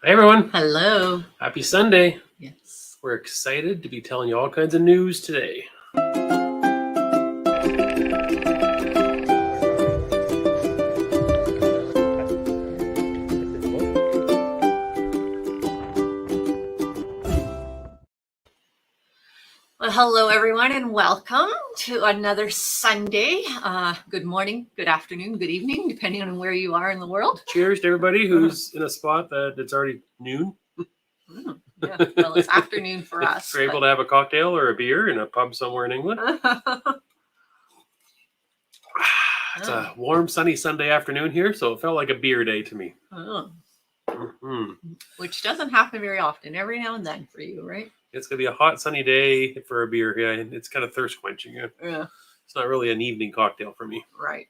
Hey everyone, Hello. happy Sunday. Yes. We're excited to be telling you all kinds of news today. Well, hello everyone and welcome to another Sunday. Good morning, good afternoon, good evening, depending on where you are in the world. Cheers to everybody who's in a spot that it's already noon. Yeah, well, it's afternoon for us. If you're able to have a cocktail or a beer in a pub somewhere in England. It's a warm, sunny Sunday afternoon here, so it felt like a beer day to me. Which doesn't happen very often, every now and then for you, right? It's going to be a hot, sunny day for a beer. Yeah, it's kind of thirst quenching. Yeah. It's not really an evening cocktail for me. Right.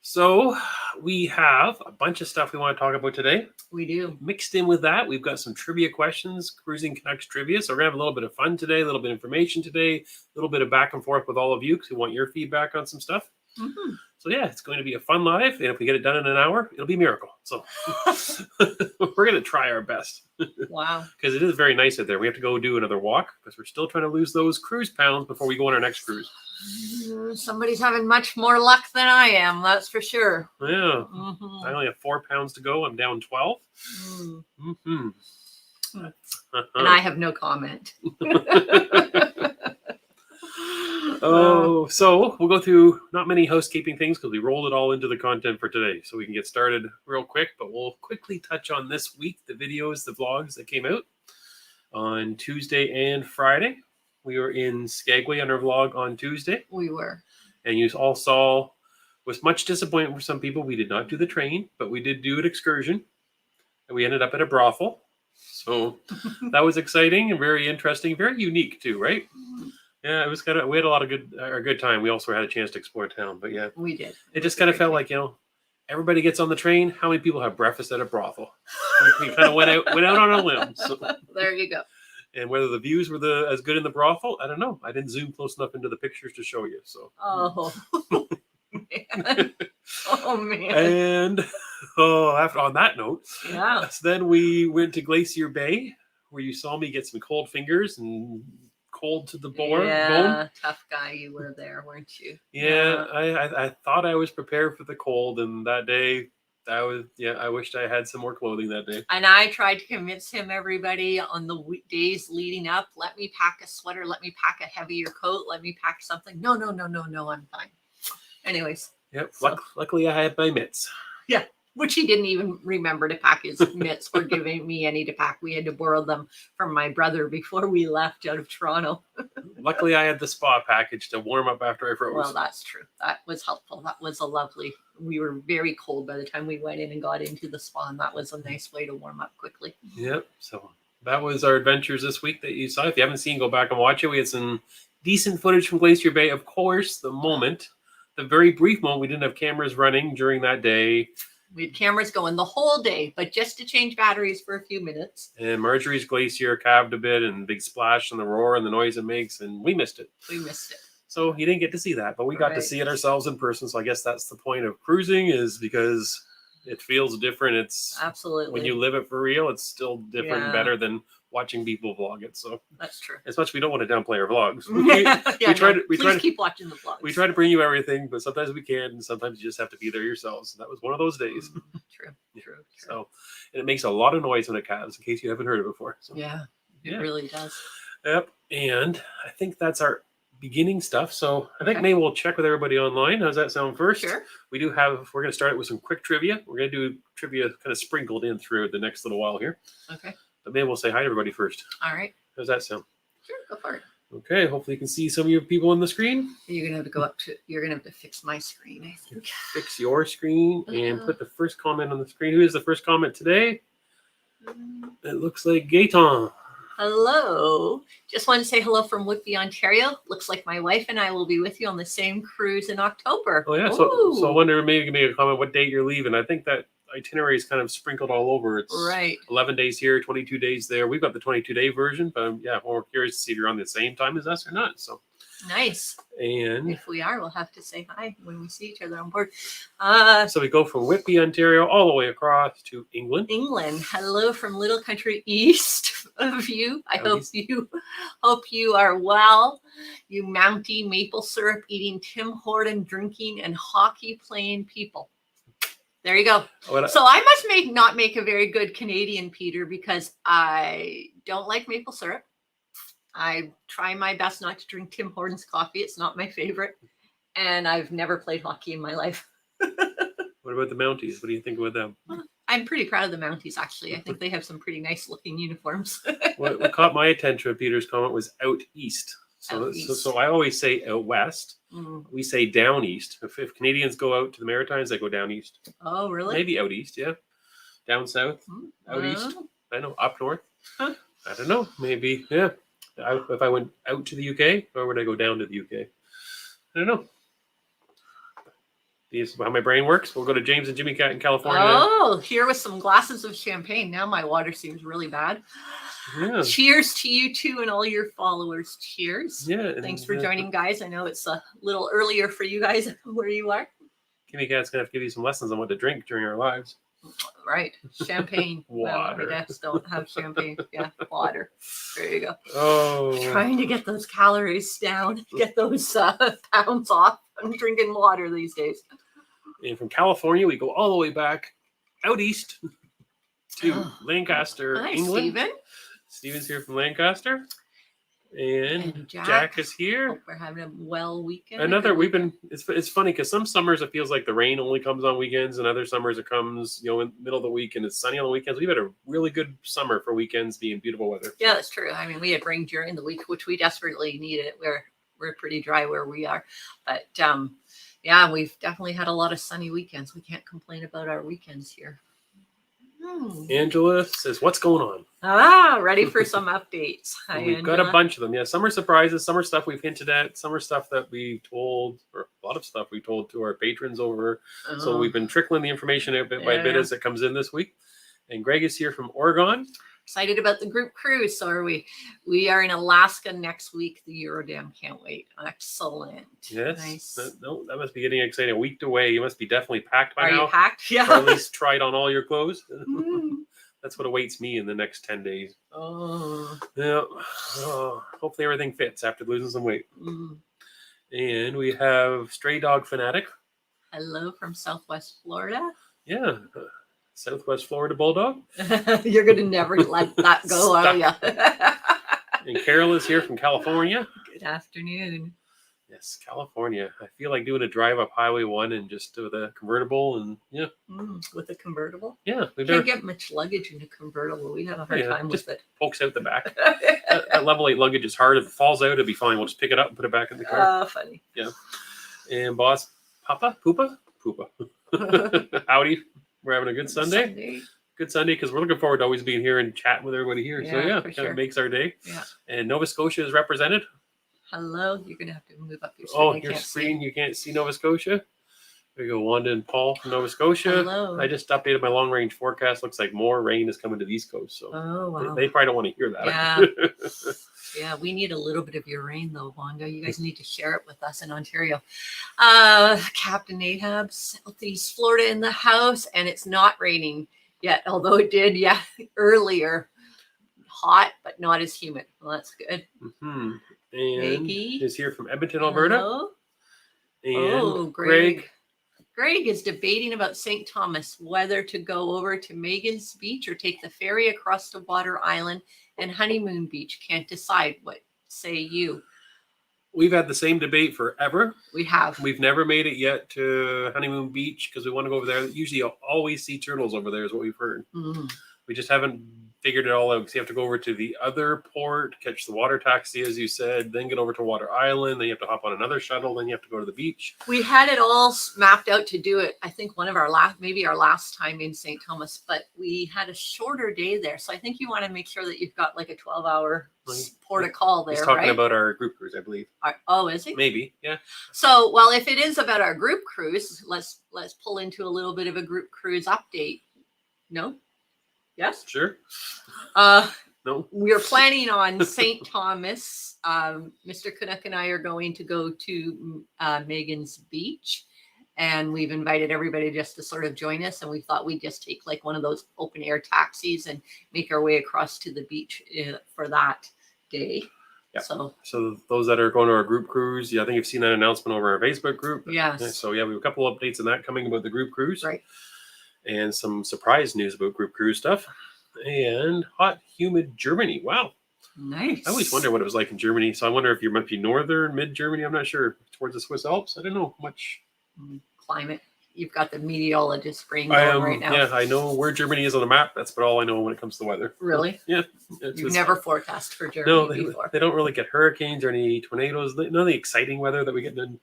So we have a bunch of stuff we want to talk about today. We do. Mixed in with that, we've got some trivia questions, Cruising Canucks trivia. So we're going to have a little bit of fun today, a little bit of information today, a little bit of back and forth with all of you because we want your feedback on some stuff. So yeah, it's going to be a fun live. And if we get it done in an hour, it'll be a miracle. So we're going to try our best. Wow. Because it is very nice out there. We have to go do another walk because we're still trying to lose those cruise pounds before we go on our next cruise. Somebody's having much more luck than I am, that's for sure. Yeah. I only have 4 pounds to go. I'm down 12. And I have no comment. So we'll go through not many housekeeping things because we rolled it all into the content for today. So we can get started real quick, but we'll quickly touch on this week, the videos, the vlogs that came out on Tuesday and Friday. We were in Skagway on our vlog on Tuesday. We were. And you all saw, with much disappointment for some people, we did not do the train, but we did do an excursion. And we ended up at a brothel. So that was exciting and very interesting, very unique too, right? Yeah, it was kind of, we had a lot of good time. We also had a chance to explore town, but yeah. We did. It just kind of felt like, everybody gets on the train. How many people have breakfast at a brothel? We kind of went out on a limb. So. There you go. And whether the views were as good in the brothel, I don't know. I didn't zoom close enough into the pictures to show you. So. Oh, man. Oh, man. And after on that note, yeah. So then we went to Glacier Bay, where you saw me get some cold fingers and cold to the bone. Yeah, tough guy you were there, weren't you? Yeah, I thought I was prepared for the cold, and that day, I wished I had some more clothing that day. And I tried to convince him, everybody, on the days leading up, let me pack a sweater, let me pack a heavier coat, let me pack something. No, I'm fine. Anyways. Yep, so. Luckily I had my mitts. Yeah. Which he didn't even remember to pack his mitts or giving me any to pack. We had to borrow them from my brother before we left out of Toronto. Luckily, I had the spa package to warm up after I froze. Well, that's true. That was helpful. That was we were very cold by the time we went in and got into the spa, and that was a nice way to warm up quickly. Yep. So that was our adventures this week that you saw. If you haven't seen, go back and watch it. We had some decent footage from Glacier Bay. Of course, the very brief moment, we didn't have cameras running during that day. We had cameras going the whole day, but just to change batteries for a few minutes. And Marjorie's glacier calved a bit and big splash and the roar and the noise it makes, and we missed it. So you didn't get to see that, but we got to see it ourselves in person. So I guess that's the point of cruising, is because it feels different. It's absolutely, when you live it for real, it's still different and better than watching people vlog it. So that's true. As much as we don't want to downplay our vlogs, we try to keep watching the vlogs. We try to bring you everything, but sometimes we can't, and sometimes you just have to be there yourselves. And that was one of those days. True. So, and it makes a lot of noise when it calves, in case you haven't heard it before. So, yeah, it really does. Yep. And I think that's our beginning stuff. So I think maybe we'll check with everybody online. How's that sound first? Sure. We're going to start it with some quick trivia. We're going to do trivia kind of sprinkled in through the next little while here. Okay. But maybe we'll say hi to everybody first. All right. How's that sound? Sure, go for it. Okay, hopefully you can see some of your people on the screen. You're going to have to fix my screen, I think. Fix your screen and put the first comment on the screen. Who is the first comment today? It looks like Gaetan. Hello. Just want to say hello from Whitby, Ontario. Looks like my wife and I will be with you on the same cruise in October. Oh, yeah. So I wonder, maybe you can make a comment what date you're leaving. I think that itinerary is kind of sprinkled all over. It's 11 days here, 22 days there. We've got the 22-day version, but we're curious to see if you're on the same time as us or not. So Nice. And If we are, we'll have to say hi when we see each other on board. so we go from Whitby, Ontario, all the way across to England. England. Hello from little country east of you. I Out hope you are well. You Mountie maple syrup eating, Tim Horton drinking, and hockey playing people. There you go. So I must not make a very good Canadian, Peter, because I don't like maple syrup. I try my best not to drink Tim Hortons coffee. It's not my favorite. And I've never played hockey in my life. What about the Mounties? What do you think about them? I'm pretty proud of the Mounties, actually. I think they have some pretty nice looking uniforms. What caught my attention with Peter's comment was out east. So I always say out west. We say down east. If Canadians go out to the Maritimes, they go down east. Oh, really? Maybe out east, yeah. Down south, out east. I know, up north. Huh. I don't know. Maybe, yeah. If I went out to the UK, or would I go down to the UK? I don't know. These how my brain works. We'll go to James and Jimmy Cat in California. Oh, here with some glasses of champagne. Now my water seems really bad. Yeah. Cheers to you two and all your followers. Cheers. Yeah. Thanks for joining, guys. I know it's a little earlier for you guys where you are. Jimmy Cat's gonna have to give you some lessons on what to drink during our lives. Right. Champagne. Water. Well, we don't have champagne. Yeah, water. There you go. Oh. Trying to get those calories down, get those pounds off. I'm drinking water these days. And from California, we go all the way back out east to Lancaster, Hi, England. Stephen. Steven's here from Lancaster. And Jack is here. Hope we're having a well weekend. It's funny because some summers it feels like the rain only comes on weekends, and other summers it comes, in the middle of the week and it's sunny on the weekends. We've had a really good summer for weekends being beautiful weather. Yeah, that's true. I mean, we had rain during the week, which we desperately needed. We're pretty dry where we are, but yeah, we've definitely had a lot of sunny weekends. We can't complain about our weekends here. Angela says, "What's going on?" Ready for some updates. Hi, we've got a bunch of them. Yeah, summer surprises, summer stuff we've hinted at, summer stuff that we told, or a lot of stuff we told to our patrons over. So we've been trickling the information out bit by bit as it comes in this week. And Greg is here from Oregon. Excited about the group cruise. So are we. We are in Alaska next week. The Eurodam. Can't wait. Excellent. Yes. Nice. That must be getting exciting. A week away. You must be definitely packed by now. Are you packed? Yeah. Or at least tried on all your clothes. That's what awaits me in the next 10 days. Oh. Yeah. Hopefully everything fits after losing some weight. And we have Stray Dog Fanatic. Hello from Southwest Florida. Yeah. Southwest Florida Bulldog. You're going to never let that go, are you? And Carol is here from California. Good afternoon. Yes, California. I feel like doing a drive up Highway 1 and just with a convertible and With a convertible? Yeah. We can't get much luggage in a convertible. We have a hard time with it. Pokes out the back. That level 8 luggage is hard. If it falls out, it'll be fine. We'll just pick it up and put it back in the car. Oh, funny. Yeah. And boss Poopa. Howdy. We're having a good Sunday. Good Sunday because we're looking forward to always being here and chatting with everybody here. So it kind of makes our day. Yeah. And Nova Scotia is represented. Hello. You're going to have to move up your screen. Oh, your screen. You can't see Nova Scotia. There you go. Wanda and Paul from Nova Scotia. Hello. I just updated my long range forecast. Looks like more rain is coming to the East Coast. So wow. They probably don't want to hear that. Yeah. Yeah, we need a little bit of your rain, though, Wanda. You guys need to share it with us in Ontario. Captain Ahab, Southeast Florida in the house, and it's not raining yet, although it did, earlier. Hot, but not as humid. Well, that's good. And Maggie is here from Edmonton, Alberta. Hello. And Greg. Greg is debating about St. Thomas, whether to go over to Megan's Beach or take the ferry across to Water Island and Honeymoon Beach. Can't decide. What say you? We've had the same debate forever. We have. We've never made it yet to Honeymoon Beach because we want to go over there. Usually you'll always see turtles over there is what we've heard. We just haven't figured it all out because you have to go over to the other port, catch the water taxi, as you said, then get over to Water Island. Then you have to hop on another shuttle. Then you have to go to the beach. We had it all mapped out to do it. I think one of our last time in St. Thomas, but we had a shorter day there. So I think you want to make sure that you've got like a 12-hour port of call there. He's talking about our group cruise, I believe. Oh, is he? Maybe, yeah. So, well, if it is about our group cruise, let's pull into a little bit of a group cruise update. No? Yes? Sure. No. We're planning on St. Thomas. Mr. Canuck and I are going to go to Megan's Beach, and we've invited everybody just to sort of join us. And we thought we'd just take like one of those open air taxis and make our way across to the beach for that day. Yeah. So those that are going to our group cruise, I think you've seen that announcement over our Facebook group. Yes. So we have a couple updates on that coming about the group cruise. Right. And some surprise news about group cruise stuff. And hot, humid Germany. Wow. Nice. I always wonder what it was like in Germany. So I wonder if you might be northern, mid-Germany. I'm not sure. Towards the Swiss Alps. I don't know much. Climate. You've got the meteorologist brain going right now. Yeah, I know where Germany is on the map. That's about all I know when it comes to weather. Really? Yeah. You've never forecast for Germany before. They don't really get hurricanes or any tornadoes. None of the exciting weather that we get in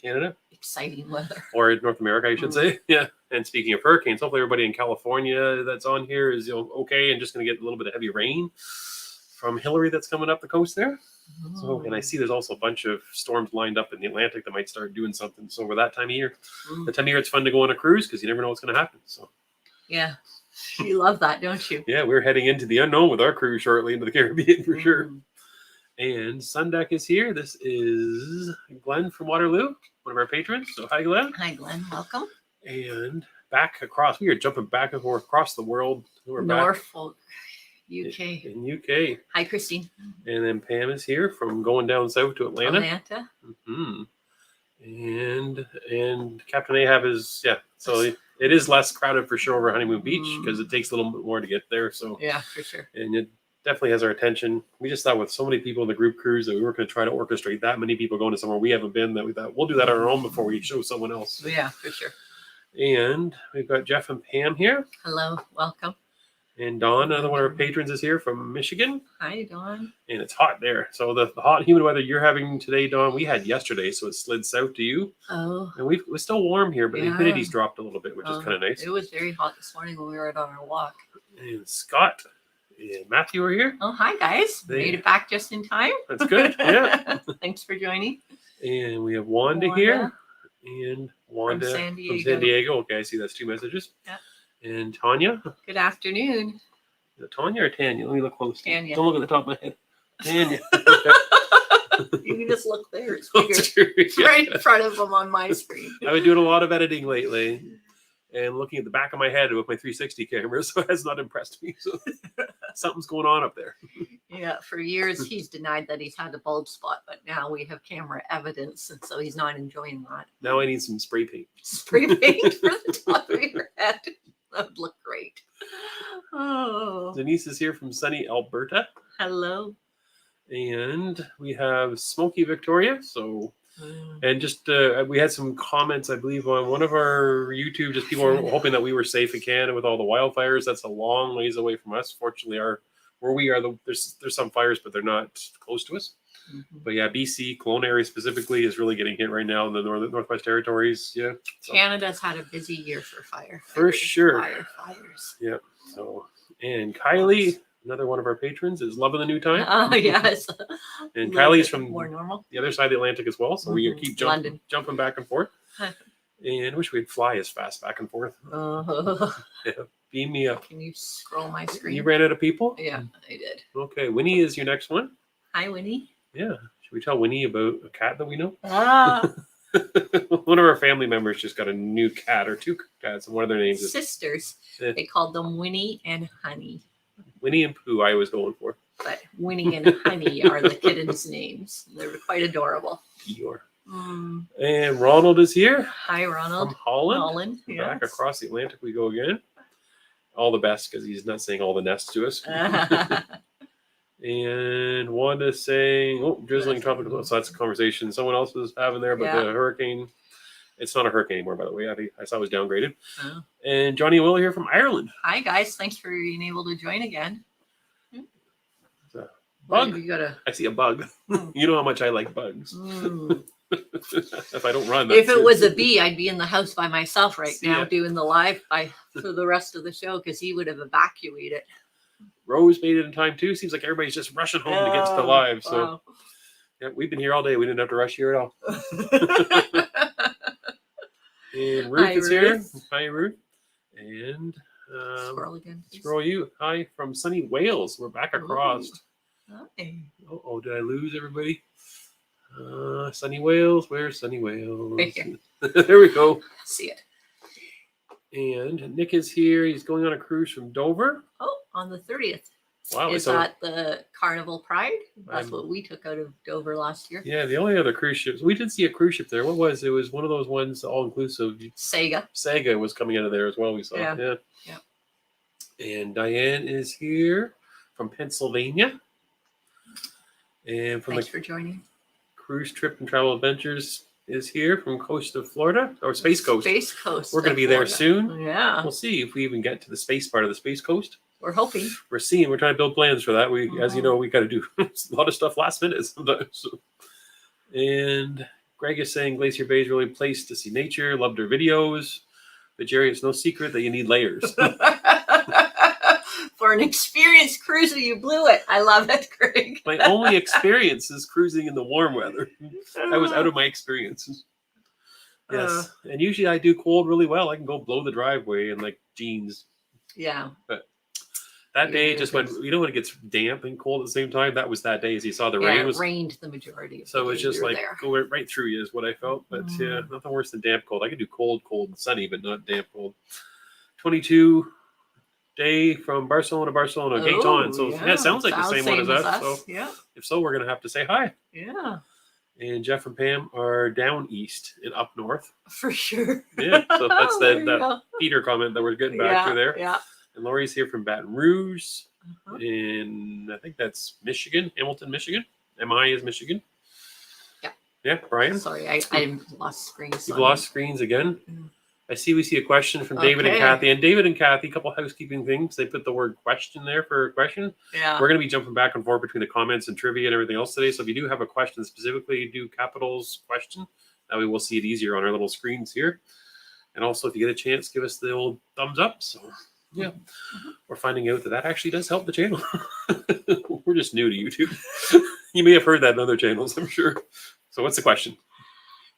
Canada. Exciting weather. Or in North America, I should say. Yeah. And speaking of hurricanes, hopefully everybody in California that's on here is okay and just going to get a little bit of heavy rain from Hillary that's coming up the coast there. So, and I see there's also a bunch of storms lined up in the Atlantic that might start doing something. So over that time of year, the time of year it's fun to go on a cruise because you never know what's going to happen. So yeah, you love that, don't you? Yeah, we're heading into the unknown with our cruise shortly into the Caribbean for sure. And Sundeck is here. This is Glenn from Waterloo, one of our patrons. So hi, Glenn. Hi, Glenn. Welcome. And back across, we are jumping back and forth across the world. We're Norfolk, UK. In UK. Hi, Christine. And then Pam is here from going down south to Atlanta. Atlanta. And Captain Ahab is, so it is less crowded for sure over Honeymoon Beach because it takes a little bit more to get there. So yeah, for sure. And it definitely has our attention. We just thought with so many people in the group cruise that we weren't going to try to orchestrate that many people going to somewhere we haven't been, that we thought we'll do that on our own before we show someone else. Yeah, for sure. And we've got Jeff and Pam here. Hello, welcome. And Dawn, another one of our patrons, is here from Michigan. Hi, Dawn. And it's hot there. So the hot, humid weather you're having today, Dawn, we had yesterday, so it slid south to you. Oh. And it was still warm here, but the humidity's dropped a little bit, which is kind of nice. It was very hot this morning when we were out on our walk. And Scott and Matthew are here. Oh, hi, guys. Made it back just in time. That's good. Yeah. Thanks for joining. And we have Wanda here. And Wanda from San Diego. Okay, I see that's 2 messages. Yeah. And Tanya. Good afternoon. Is it Tanya or Tanya? Let me look close. Tanya. Don't look at the top of my head. Tanya. You can just look there. It's bigger. Right in front of them on my screen. I've been doing a lot of editing lately and looking at the back of my head with my 360 camera, so it has not impressed me. So something's going on up there. Yeah, for years he's denied that he's had a bald spot, but now we have camera evidence, and so he's not enjoying that. Now I need some spray paint. Spray paint for the top of your head. That would look great. Oh. Denise is here from sunny Alberta. Hello. And we have Smoky Victoria. So, and just we had some comments, I believe, on one of our YouTube. Just people were hoping that we were safe in Canada with all the wildfires. That's a long ways away from us. Fortunately, where we are, there's some fires, but they're not close to us. But yeah, BC, Kelowna area specifically is really getting hit right now in the Northwest Territories. Yeah, so. Canada's had a busy year for fire. For sure. Fires. Yeah. So, and Kylie, another one of our patrons, is loving the new time. Oh, yes. And Kylie's from more normal. The other side of the Atlantic as well. So we keep jumping back and forth. And I wish we'd fly as fast back and forth. Yeah, beam me up. Can you scroll my screen? You ran out of people? Yeah, I did. Okay, Winnie is your next one. Hi, Winnie. Yeah. Should we tell Winnie about a cat that we know? Ah. One of our family members just got a new cat, or 2 cats, and one of their names is sisters. They called them Winnie and Honey. Winnie and Pooh, I was going for. But Winnie and Honey are the kittens' names. They're quite adorable. Eeyore. And Ronald is here. Hi, Ronald. From Holland. Holland, yes. Back across the Atlantic we go again. All the best, because he's not saying all the nests to us. And Wanda's saying, drizzling tropical. So that's a conversation someone else was having there about the hurricane. It's not a hurricane anymore, by the way. I saw it was downgraded. Oh. And Johnny and Will here from Ireland. Hi, guys. Thanks for being able to join again. Bug. I see a bug. You know how much I like bugs. If I don't run. If it was a bee, I'd be in the house by myself right now doing the live for the rest of the show because he would have evacuated. Rose made it in time too. Seems like everybody's just rushing home to get to the live. So yeah, we've been here all day. We didn't have to rush here at all. And Ruth is here. Hi, Ruth. And Scroll again. Please. scroll you. Hi from sunny Wales. We're back across. Hi. Oh, did I lose everybody? Sunny Wales. Where's Sunny Wales? Right here. There we go. See it. And Nick is here. He's going on a cruise from Dover. Oh, on the 30th. Wow. Is that the Carnival Pride? That's what we took out of Dover last year. Yeah, the only other cruise ships. We did see a cruise ship there. What was it? It was one of those ones all-inclusive. Saga was coming out of there as well, we saw. Yeah. And Diane is here from Pennsylvania. And from Thanks for joining. Cruise Trip and Travel Adventures is here from coast of Florida, or Space Coast. Space Coast. We're going to be there soon. Yeah. We'll see if we even get to the space part of the Space Coast. We're hoping. We're trying to build plans for that. As you know, we got to do a lot of stuff last minute sometimes. So. And Greg is saying Glacier Bay is really a place to see nature. Loved her videos. But Jerry, it's no secret that you need layers. For an experienced cruiser, you blew it. I love it, Greg. My only experience is cruising in the warm weather. I was out of my experiences. Yes. And usually I do cold really well. I can go blow the driveway in like jeans. Yeah. But that day just went, when it gets damp and cold at the same time, that was that day. As you saw, the rain it rained the majority of so it was just like there. go right through you is what I felt. But yeah, nothing worse than damp cold. I could do cold and sunny, but not damp cold. 22 day from Barcelona to Barcelona, gate on. So yeah, it sounds like the same one as us. So yeah. If so, we're gonna have to say hi. Yeah. And Jeff and Pam are down east and up north. For sure. Yeah. So that's that Peter comment that we're getting back to there. Yeah. And Lori's here from Baton Rouge. And I think that's Michigan, Hamilton, Michigan. MI is Michigan. Yeah. Yeah, Brian. Sorry, I lost screens. You've lost screens again. I see we see a question from David and Kathy. And David and Kathy, a couple housekeeping things. They put the word question there for a question. Yeah. We're going to be jumping back and forth between the comments and trivia and everything else today. So if you do have a question specifically, do capitals question. That way we'll see it easier on our little screens here. And also, if you get a chance, give us the old thumbs up. So, yeah. We're finding out that actually does help the channel. We're just new to YouTube. You may have heard that in other channels, I'm sure. So what's the question?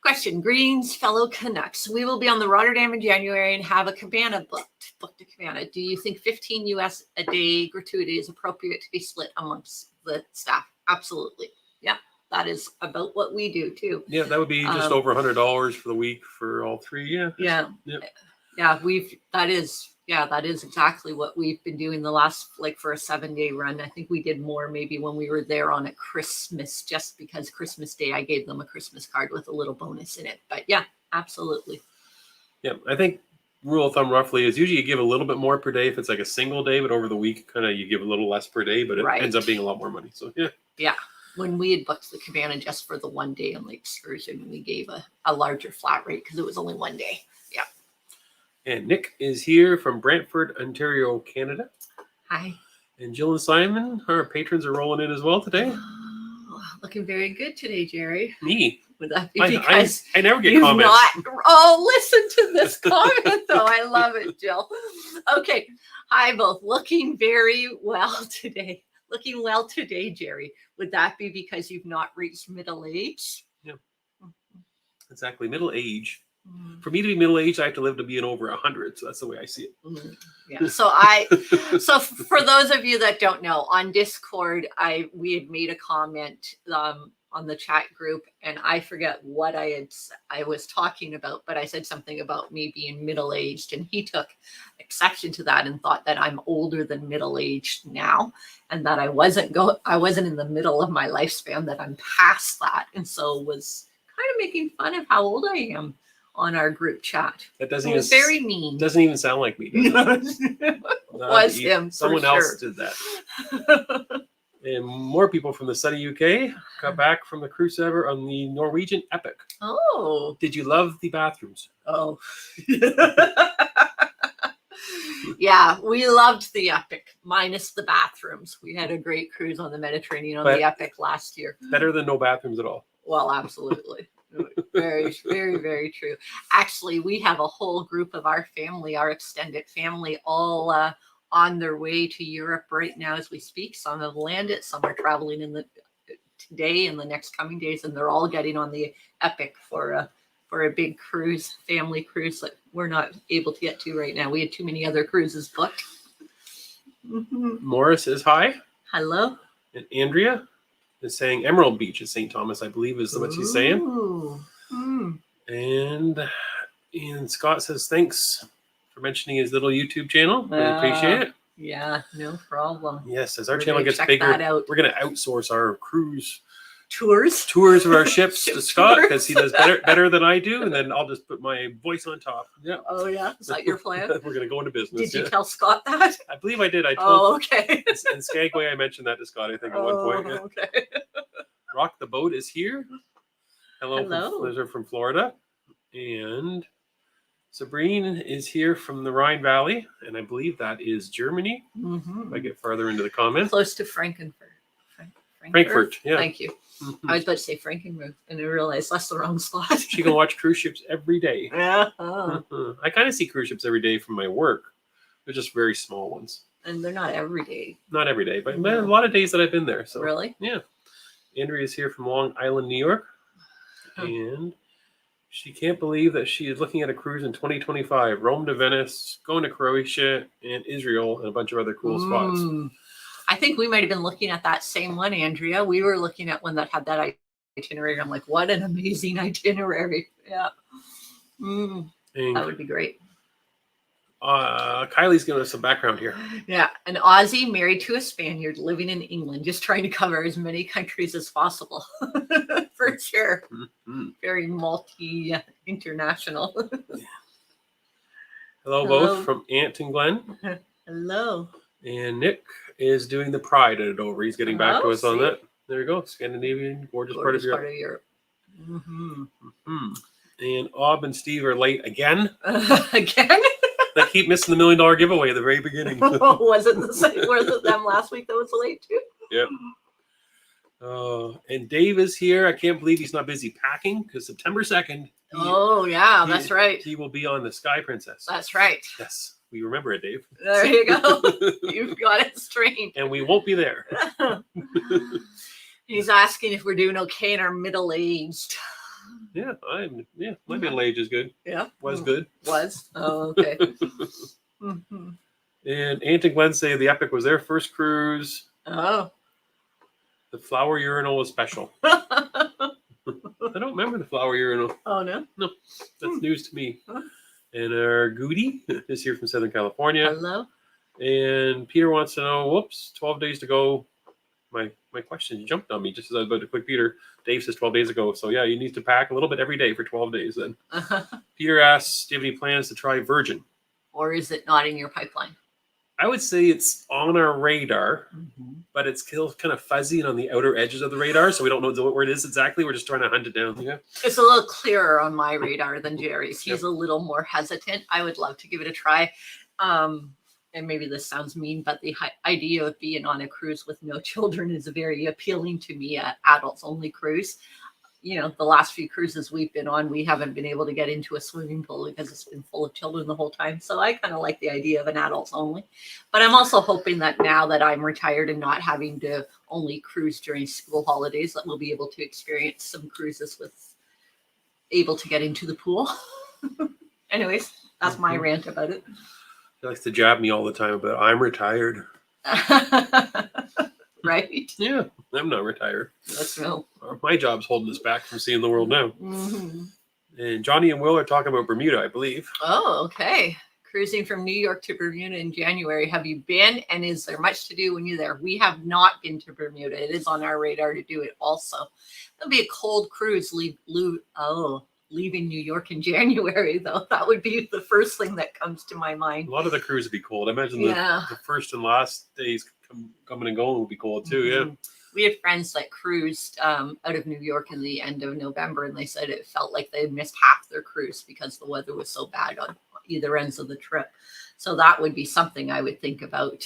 Question. Greetings, fellow Canucks. We will be on the Rotterdam in January and have a cabana booked a cabana. Do you think 15 US a day gratuity is appropriate to be split amongst the staff? Absolutely. Yeah, that is about what we do too. Yeah, that would be just over $100 for the week for all three. Yeah. Yeah. That is exactly what we've been doing the last, for a 7-day run. I think we did more maybe when we were there on a Christmas, just because Christmas Day, I gave them a Christmas card with a little bonus in it. But yeah, absolutely. Yeah, I think rule of thumb roughly is usually you give a little bit more per day if it's like a single day, but over the week, kind of you give a little less per day, but it ends up being a lot more money. So yeah. Yeah. When we had booked the cabana just for the 1 day on the excursion, we gave a larger flat rate because it was only 1 day. Yeah. And Nick is here from Brantford, Ontario, Canada. Hi. And Jill and Simon, our patrons, are rolling in as well today. Oh, looking very good today, Jerry. Me. Would that be because I never get comments. Listen to this comment, though. I love it, Jill. Okay. Hi, both. Looking very well today. Looking well today, Jerry. Would that be because you've not reached middle age? Yeah. Exactly. Middle age. For me to be middle-aged, I have to live to be over 100. So that's the way I see it. Yeah. So for those of you that don't know, on Discord, we had made a comment on the chat group, and I forget what I was talking about, but I said something about me being middle-aged, and he took exception to that and thought that I'm older than middle-aged now, and that I wasn't in the middle of my lifespan, that I'm past that, and so was kind of making fun of how old I am on our group chat. That doesn't even very mean. Doesn't even sound like me. Was him. Someone else did that. And more people from the sunny UK got back from the cruise ever on the Norwegian Epic. Oh. Did you love the bathrooms? Oh. Yeah, we loved the Epic, minus the bathrooms. We had a great cruise on the Mediterranean on the Epic last year. Better than no bathrooms at all. Well, absolutely. Very, very, very true. Actually, we have a whole group of our family, our extended family, all on their way to Europe right now as we speak. Some have landed, some are traveling today and the next coming days, and they're all getting on the Epic for for a big cruise, family cruise that we're not able to get to right now. We had too many other cruises booked. Morris is hi. Hello. And Andrea is saying Emerald Beach is St. Thomas, I believe is what she's saying. And Scott says thanks for mentioning his little YouTube channel. Really appreciate it. Yeah, no problem. Yes, as our channel gets bigger, we're going to outsource our cruise tours of our ships to Scott because he does better than I do, and then I'll just put my voice on top. Yeah. Oh yeah, is that your plan? We're going to go into business. Did you tell Scott that? I believe I did. I told. Okay. In Skagway, I mentioned that to Scott. I think at one point. Yeah. Okay. Rock the Boat is here. Hello. Those are from Florida, and Sabrine is here from the Rhine Valley, and I believe that is Germany. If I get farther into the comments, close to Frankfurt. Frankfurt, yeah. Thank you. I was about to say Frankenmuth, and I realized that's the wrong spot. She can watch cruise ships every day. Yeah. I kind of see cruise ships every day from my work. They're just very small ones. And they're not every day. Not every day, but a lot of days that I've been there. So really? Yeah. Andrea is here from Long Island, New York. And she can't believe that she is looking at a cruise in 2025. Rome to Venice, going to Croatia and Israel, and a bunch of other cool spots. I think we might have been looking at that same one, Andrea. We were looking at one that had that itinerary. I'm like, what an amazing itinerary. Yeah. That would be great. Kylie's giving us some background here. Yeah. An Aussie married to a Spaniard living in England, just trying to cover as many countries as possible. For sure. Very multi-international. Hello, both from Ant and Glenn. Hello. And Nick is doing the Pride at Dover. He's getting back to us on that. There you go. Scandinavian, gorgeous part of Europe. And Ob and Steve are late again. Again? They keep missing the $1 million giveaway at the very beginning. Was it the same? Was it them last week that was late too? Yep. And Dave is here. I can't believe he's not busy packing because September 2nd. That's right. He will be on the Sky Princess. That's right. Yes. We remember it, Dave. There you go. You've got it straight. And we won't be there. He's asking if we're doing okay in our middle-aged. Yeah, my middle age is good. Yeah. Was good. Was? Oh, okay. And Ant and Glenn say the Epic was their first cruise. Oh. The flower urinal was special. I don't remember the flower urinal. Oh, no? No, that's news to me. And our Goody is here from Southern California. Hello. And Peter wants to know, 12 days to go. My question jumped on me just as I was about to click Peter. Dave says 12 days ago. So, yeah, you need to pack a little bit every day for 12 days then. Peter asks, do you have any plans to try Virgin? Or is it not in your pipeline? I would say it's on our radar, but it's still kind of fuzzy and on the outer edges of the radar, so we don't know where it is exactly. We're just trying to hunt it down. Yeah, it's a little clearer on my radar than Jerry's. He's a little more hesitant. I would love to give it a try. And maybe this sounds mean, but the idea of being on a cruise with no children is very appealing to me. Adults-only cruise. You know, the last few cruises we've been on, we haven't been able to get into a swimming pool because it's been full of children the whole time. So I kind of like the idea of an adults only. But I'm also hoping that now that I'm retired and not having to only cruise during school holidays, that we'll be able to experience some cruises with able to get into the pool. Anyways, that's my rant about it. He likes to jab me all the time about I'm retired. Right? Yeah, I'm not retired. That's no. My job's holding us back from seeing the world now. And Johnny and Will are talking about Bermuda, I believe. Oh, okay. Cruising from New York to Bermuda in January. Have you been? And is there much to do when you're there? We have not been to Bermuda. It is on our radar to do it also. It'll be a cold cruise. Leaving New York in January, though. That would be the first thing that comes to my mind. A lot of the cruise would be cold. I imagine the first and last days coming and going will be cold too. Yeah. We had friends that cruised out of New York in the end of November, and they said it felt like they missed half their cruise because the weather was so bad on either ends of the trip. So that would be something I would think about.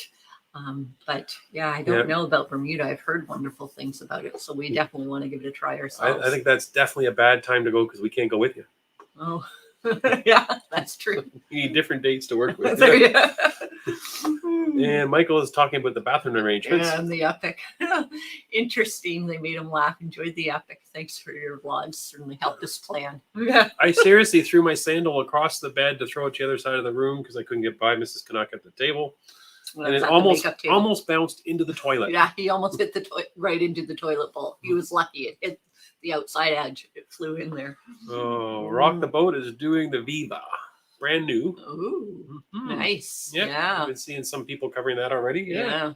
But yeah, I don't know about Bermuda. I've heard wonderful things about it. So we definitely want to give it a try ourselves. I think that's definitely a bad time to go because we can't go with you. Oh, yeah, that's true. You need different dates to work with. And Michael is talking about the bathroom arrangements. And the epic. Interesting. They made him laugh. Enjoyed the epic. Thanks for your vlogs. Certainly helped us plan. I seriously threw my sandal across the bed to throw it to the other side of the room because I couldn't get by Mrs. Canuck at the table. Well, And it almost bounced into the toilet. Yeah, he almost hit the right into the toilet bowl. He was lucky. It hit the outside edge. It flew in there. Oh, Rock the Boat is doing the Viva. Brand new. Ooh, nice. Yep. Yeah. I've been seeing some people covering that already. Yeah.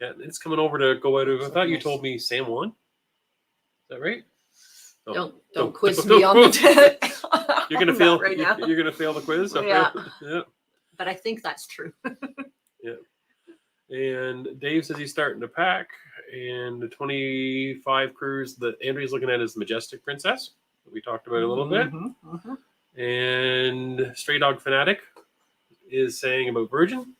Yeah, it's coming over to go out of. I thought you nice. told me San Juan. Is that right? Oh, don't quiz me on the. You're gonna fail right now. You're gonna fail the quiz. Okay. Yeah. Yeah. But I think that's true. Yeah. And Dave says he's starting to pack. And the 25 cruise that Andrea's looking at is Majestic Princess. That we talked about a little bit. And Stray Dog Fanatic is saying about Virgin.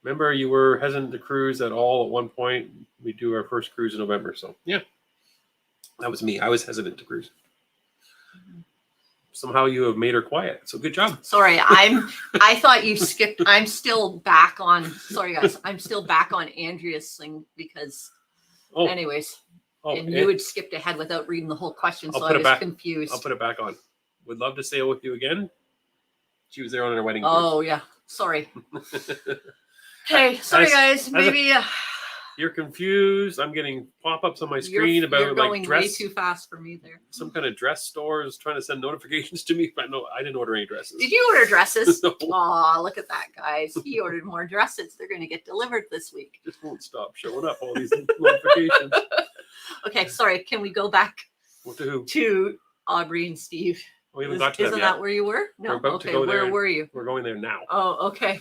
Remember, you were hesitant to cruise at all at one point. We do our first cruise in November. So, yeah. That was me. I was hesitant to cruise. Somehow you have made her quiet. So good job. Sorry, I thought you skipped. I'm still back on. Sorry, guys. I'm still back on Andrea's thing because. Anyways. And you had skipped ahead without reading the whole question, so I was confused. I'll put it back on. Would love to sail with you again. She was there on her wedding. Oh, yeah. Sorry. Okay. Sorry, guys. Maybe. You're confused. I'm getting pop-ups on my screen about going dress. Way too fast for me there. Some kind of dress store is trying to send notifications to me, but no, I didn't order any dresses. Did you order dresses? No. Aw, look at that, guys. He ordered more dresses. They're going to get delivered this week. Just won't stop showing up, all these notifications. Okay, sorry. Can we go back to Aubrey and Steve? We haven't got to them Isn't yet. that where you were? No. We're about Okay, to go there. where were you? We're going there now. Oh, okay.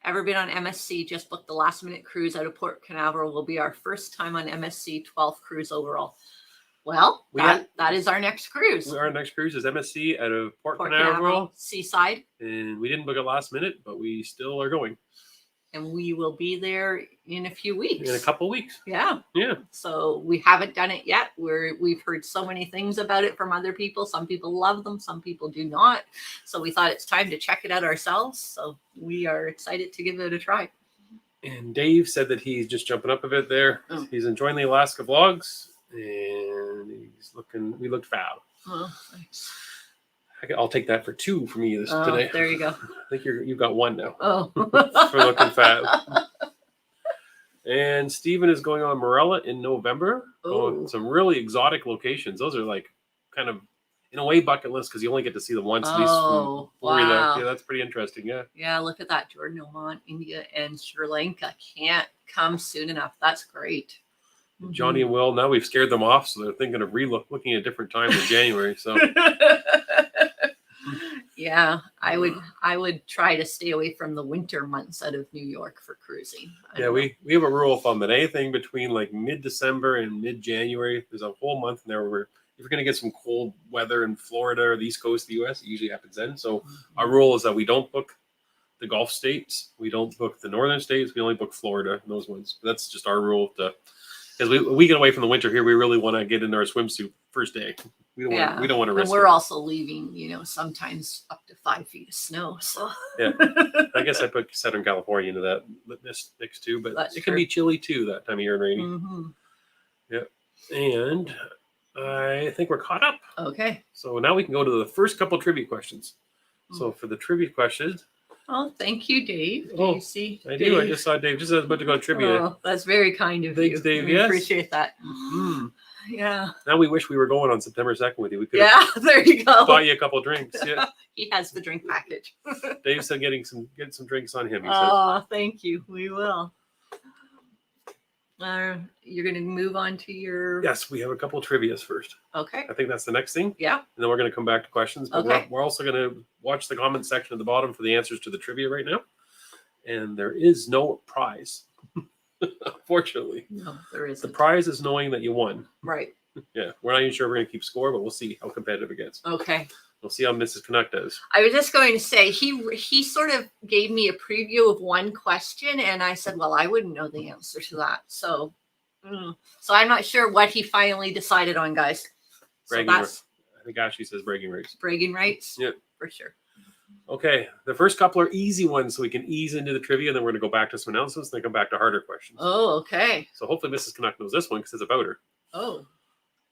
Ever been on MSC? Just booked the last minute cruise out of Port Canaveral. Will be our first time on MSC 12th cruise overall. Well, that is our next cruise. Our next cruise is MSC out of Port Canaveral. Seaside. And we didn't book it last minute, but we still are going. And we will be there in a few weeks. In a couple weeks. Yeah. Yeah. So we haven't done it yet. We've heard so many things about it from other people. Some people love them. Some people do not. So we thought it's time to check it out ourselves. So we are excited to give it a try. And Dave said that he's just jumping up a bit there. Oh. He's enjoying the Alaska vlogs. And we looked fab. Oh, thanks. I'll take that for 2 for me today. There you go. I think you've got 1 now. Oh. For looking fab. And Steven is going on Morella in November. Going some really exotic locations. Those are like kind of, in a way, bucket list because you only get to see them once. Oh, wow. Yeah, that's pretty interesting. Yeah. Yeah, look at that. Jordan, Oman, India, and Sri Lanka can't come soon enough. That's great. Johnny and Will, now we've scared them off, so they're thinking of looking at different times in January. So. Yeah, I would try to stay away from the winter months out of New York for cruising. Yeah, we have a rule of thumb that anything between like mid-December and mid-January, there's a whole month in there where if you're going to get some cold weather in Florida or the East Coast of the U.S., it usually happens then. So our rule is that we don't book the Gulf states, we don't book the northern states, we only book Florida and those ones. But that's just our rule because we get away from the winter here. We really want to get into our swimsuit first day. We don't want to risk. And we're also leaving, sometimes up to 5 feet of snow. So yeah, I guess I put Southern California into that mix too, but it can be chilly too that time of year and rainy. Mm-hmm. Yeah, and I think we're caught up. Okay. So now we can go to the first couple trivia questions. So for the trivia questions. Oh, thank you, Dave. You see? I do. I just saw Dave just about to go to trivia. Oh, that's very kind of you. Thanks, Dave. We appreciate that. Mm-hmm. Yeah. Now we wish we were going on September 2nd with you. We could there you go. Buy you a couple drinks. Yeah. He has the drink package. Dave said get some drinks on him. He said. Thank you. We will. You're going to move on to your... Yes, we have a couple of trivias first. Okay. I think that's the next thing. Yeah. And then we're going to come back to questions. But we're also going to watch the comment section at the bottom for the answers to the trivia right now. And there is no prize. Unfortunately. No, there isn't. The prize is knowing that you won. Right. Yeah. We're not even sure we're going to keep score, but we'll see how competitive it gets. Okay. We'll see how Mrs. Canuck does. I was just going to say, he sort of gave me a preview of one question, and I said, well, I wouldn't know the answer to that. So I'm not sure what he finally decided on, guys. I think Ashley says bragging rights. Bragging rights? Yep. For sure. Okay, the first couple are easy ones, so we can ease into the trivia, and then we're going to go back to some announcements, and then come back to harder questions. Oh, okay. So hopefully Mrs. Canuck knows this one because it's about her. Oh.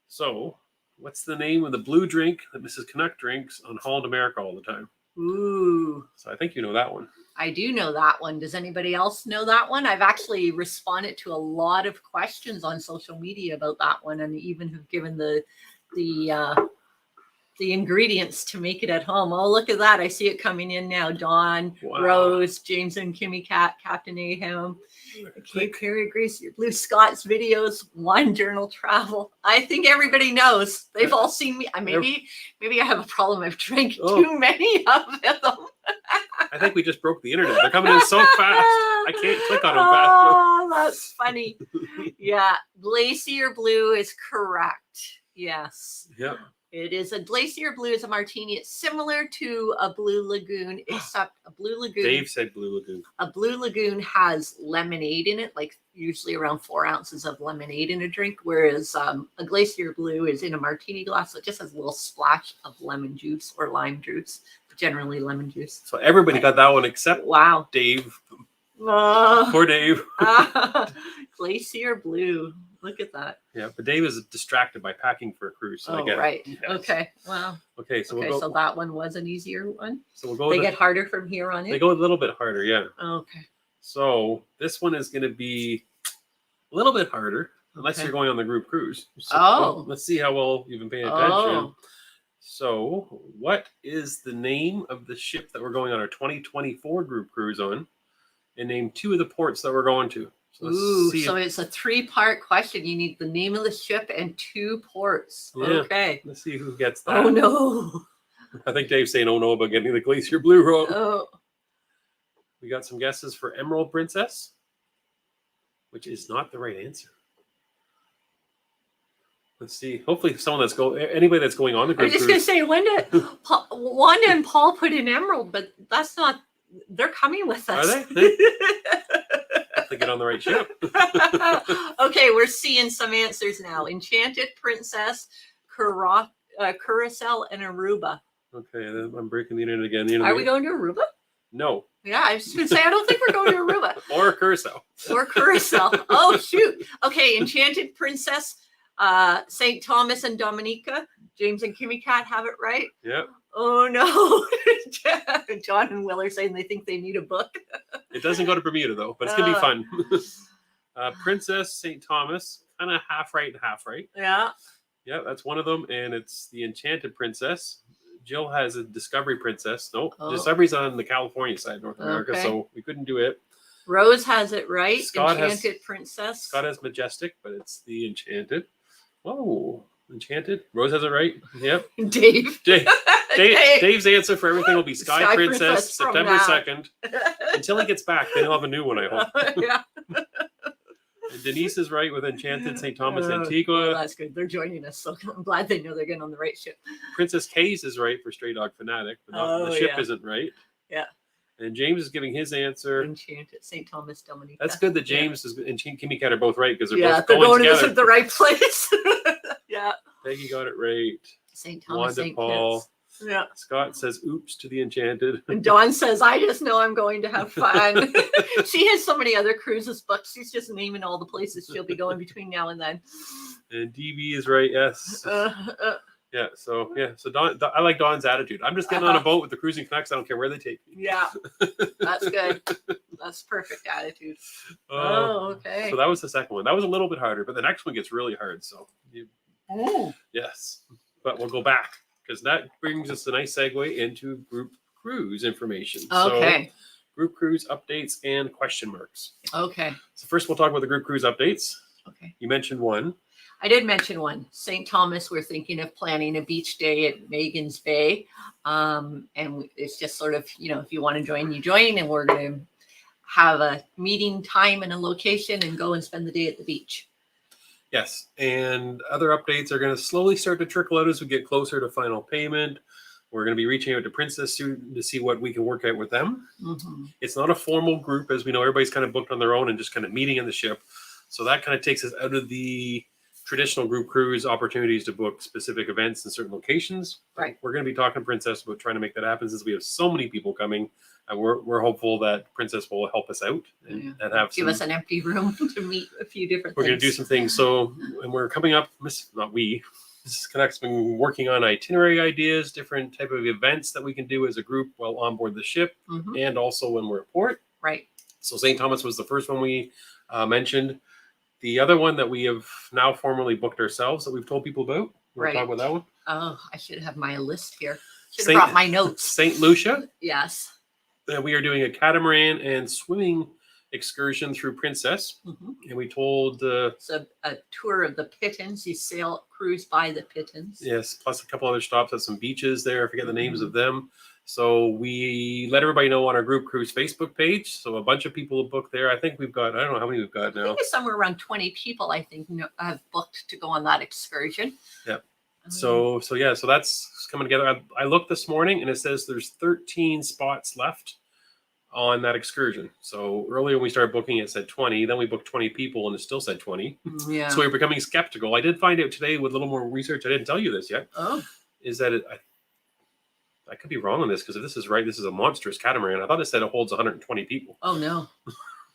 So, what's the name of the blue drink that Mrs. Canuck drinks on Holland America all the time? Ooh. So I think you know that one. I do know that one. Does anybody else know that one? I've actually responded to a lot of questions on social media about that one, and even have given the ingredients to make it at home. Oh, look at that. I see it coming in now. Dawn, Wow. Rose, James and Kimmy Cat, Captain Aham, Cape Carey, Grace, your Blue Scots videos, Wine Journal Travel. I think everybody knows. They've all seen me. Maybe I have a problem. I've drank too many of them. I think we just broke the internet. They're coming in so fast. I can't click on them fast. Oh, that's funny. Yeah, Glacier Blue is correct. Yes. Yep. It is a Glacier Blue is a martini. It's similar to a Blue Lagoon, except a Blue Lagoon. Dave said Blue Lagoon. A Blue Lagoon has lemonade in it, like usually around 4 ounces of lemonade in a drink, whereas a Glacier Blue is in a martini glass, so it just has a little splash of lemon juice or lime juice, generally lemon juice. So everybody got that one except Dave. Poor Dave. Glacier Blue. Look at that. Yeah, but Dave is distracted by packing for a cruise. So I get right. Yes. Okay. Wow. Okay, so okay, we'll go. So that one was an easier one. So we'll go. They get harder from here on in. They go a little bit harder, yeah. Okay. So this one is going to be a little bit harder, unless you're going on the group cruise. So, well, let's see how well you've been paying attention. So, what is the name of the ship that we're going on our 2024 group cruise on? And name 2 of the ports that we're going to. So so it's a 3-part question. You need the name of the ship and 2 ports. Yeah. Okay. Let's see who gets that. Oh, no. I think Dave's saying, oh, no, about getting the Glacier Blue rope. Oh. We got some guesses for Emerald Princess, which is not the right answer. Let's see. Hopefully anybody that's going on the group I was just going to say, Wanda and Paul put in Emerald, but that's not, they're coming with us. Are they? To get on the right ship. Okay, we're seeing some answers now. Enchanted Princess, Curacao, and Aruba. Okay, I'm breaking the internet again. Are we going to Aruba? No. Yeah, I was going to say, I don't think we're going to Aruba. Or Curacao. Or Curacao. Oh, shoot. Okay, Enchanted Princess, St. Thomas and Dominica. James and Kimmy Cat have it right. Yep. Oh, no. John and Will are saying they think they need a book. It doesn't go to Bermuda, though, but it's going to be fun. Princess St. Thomas, kind of half right. Yeah. Yeah, that's one of them. And it's the Enchanted Princess. Jill has a Discovery Princess. Nope. Discovery's on the California side, North America, so we couldn't do it. Rose has it right. Enchanted Princess. Scott has Majestic, but it's the Enchanted. Oh, Enchanted. Rose has it right. Yep. Dave's answer for everything will be Sky Princess September 2nd. Until he gets back, then he'll have a new one, I hope. Yeah. And Denise is right with Enchanted St. Thomas Antigua. Well, that's good. They're joining us, so I'm glad they know they're getting on the right ship. Princess K's is right for Stray Dog Fanatic, but the ship isn't right. Yeah. And James is giving his answer. Enchanted St. Thomas Dominica. That's good that James and Kimmy Cat are both right because they're both they're going to together. the right place. Yeah. Peggy got it right. St. Thomas, St. Paul. Kitts. Yeah. Scott says, oops to the Enchanted. And Dawn says, I just know I'm going to have fun. She has so many other cruises booked. She's just naming all the places she'll be going between now and then. And DB is right, yes. Yeah, so Dawn, I like Dawn's attitude. I'm just getting on a boat with the Cruising Canucks. I don't care where they take me. Yeah, that's good. That's perfect attitude. Okay. So that was the second one. That was a little bit harder, but the next one gets really hard. So, yes. But we'll go back because that brings us a nice segue into group cruise information. Okay. So, group cruise updates and question marks. Okay. So first we'll talk about the group cruise updates. Okay. You mentioned one. I did mention one. St. Thomas, we're thinking of planning a beach day at Megan's Bay. And it's just sort of, if you want to join, you join. And we're going to have a meeting time and a location and go and spend the day at the beach. Yes. And other updates are going to slowly start to trickle out as we get closer to final payment. We're going to be reaching out to Princess soon to see what we can work out with them. Mm-hmm. It's not a formal group. As we know, everybody's kind of booked on their own and just kind of meeting in the ship. So that kind of takes us out of the traditional group cruise opportunities to book specific events in certain locations. Right. We're going to be talking to Princess about trying to make that happen since we have so many people coming. And we're hopeful that Princess will help us out and have give us an empty room to meet a few different We're things. going to do some things. So, and we're coming up, not we, Mrs. Canucks been working on itinerary ideas, different type of events that we can do as a group while on board the ship and also when we're at port. Right. So St. Thomas was the first one we mentioned. The other one that we have now formally booked ourselves that we've told people about. You want to talk about that one? Oh, I should have my list here. Should have brought my notes. St. Lucia. Yes. We are doing a catamaran and swimming excursion through Princess. And we told... it's a tour of the Pittons. You cruise by the Pittons. Yes, plus a couple other stops at some beaches there. I forget the names of them. So we let everybody know on our group cruise Facebook page. So a bunch of people have booked there. I think we've got, I don't know how many we've got now. I think it's somewhere around 20 people, I think, have booked to go on that excursion. Yep. So that's coming together. I looked this morning and it says there's 13 spots left on that excursion. So earlier when we started booking, it said 20. Then we booked 20 people and it still said 20. Yeah. So we're becoming skeptical. I did find out today with a little more research. I didn't tell you this yet. Oh. Is that I could be wrong on this because if this is right, this is a monstrous catamaran. I thought it said it holds 120 people. Oh, no.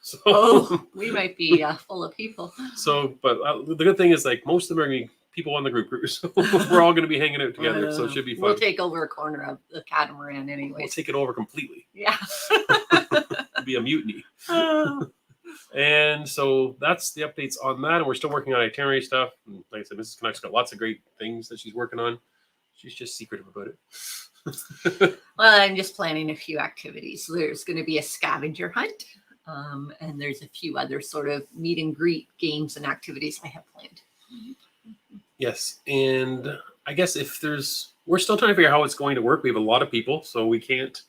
So we might be full of people. So, but the good thing is like most of them are going to be people on the group cruise. So we're all going to be hanging out together. So it should be fun. We'll take over a corner of the catamaran anyway. We'll take it over completely. Yeah. It'll be a mutiny. And so that's the updates on that. And we're still working on itinerary stuff. And like I said, Mrs. Canucks got lots of great things that she's working on. She's just secretive about it. Well, I'm just planning a few activities. There's going to be a scavenger hunt. And there's a few other sort of meet and greet games and activities I have planned. Yes. And I guess we're still trying to figure out how it's going to work. We have a lot of people, so we can't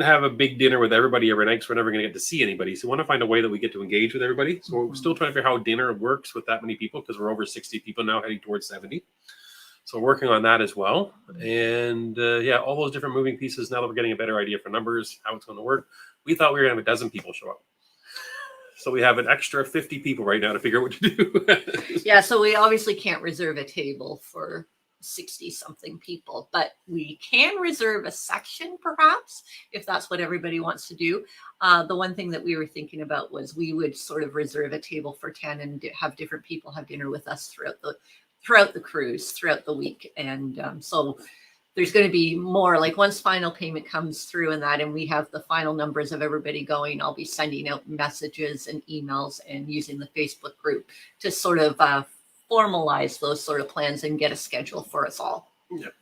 have a big dinner with everybody every night because we're never going to get to see anybody. So we want to find a way that we get to engage with everybody. So we're still trying to figure out how dinner works with that many people because we're over 60 people now heading towards 70. So we're working on that as well. And all those different moving pieces. Now that we're getting a better idea for numbers, how it's going to work, we thought we were going to have a dozen people show up. So we have an extra 50 people right now to figure out what to do. Yeah, so we obviously can't reserve a table for 60-something people, but we can reserve a section perhaps, if that's what everybody wants to do. The one thing that we were thinking about was we would sort of reserve a table for 10 and have different people have dinner with us throughout the cruise, throughout the week. And so there's going to be more, like once final payment comes through and we have the final numbers of everybody going, I'll be sending out messages and emails and using the Facebook group to sort of formalize those sort of plans and get a schedule for us all. Yep.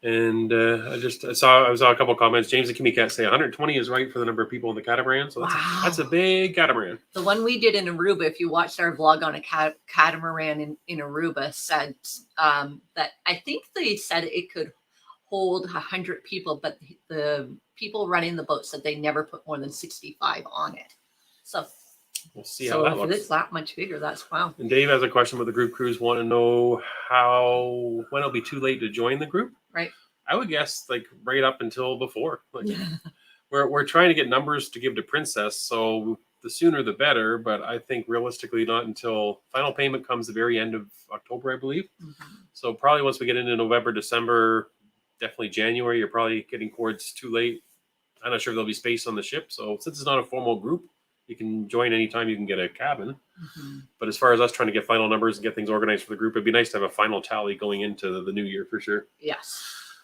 And I saw a couple of comments. James and Kimmy Cat say 120 is right for the number of people in the catamaran. So that's a big catamaran. The one we did in Aruba, if you watched our vlog on a catamaran in Aruba, said that I think they said it could hold 100 people, but the people running the boat said they never put more than 65 on it. So we'll see how that looks. If it's that much bigger, that's wow. And Dave has a question with the group cruise. Want to know when it'll be too late to join the group? Right. I would guess like right up until before. Like we're trying to get numbers to give to Princess, so the sooner the better. But I think realistically not until final payment comes the very end of October, I believe. So probably once we get into November, December, definitely January, you're probably getting towards too late. I'm not sure if there'll be space on the ship. So since it's not a formal group, you can join anytime you can get a cabin. But as far as us trying to get final numbers and get things organized for the group, it'd be nice to have a final tally going into the new year for sure. Yes.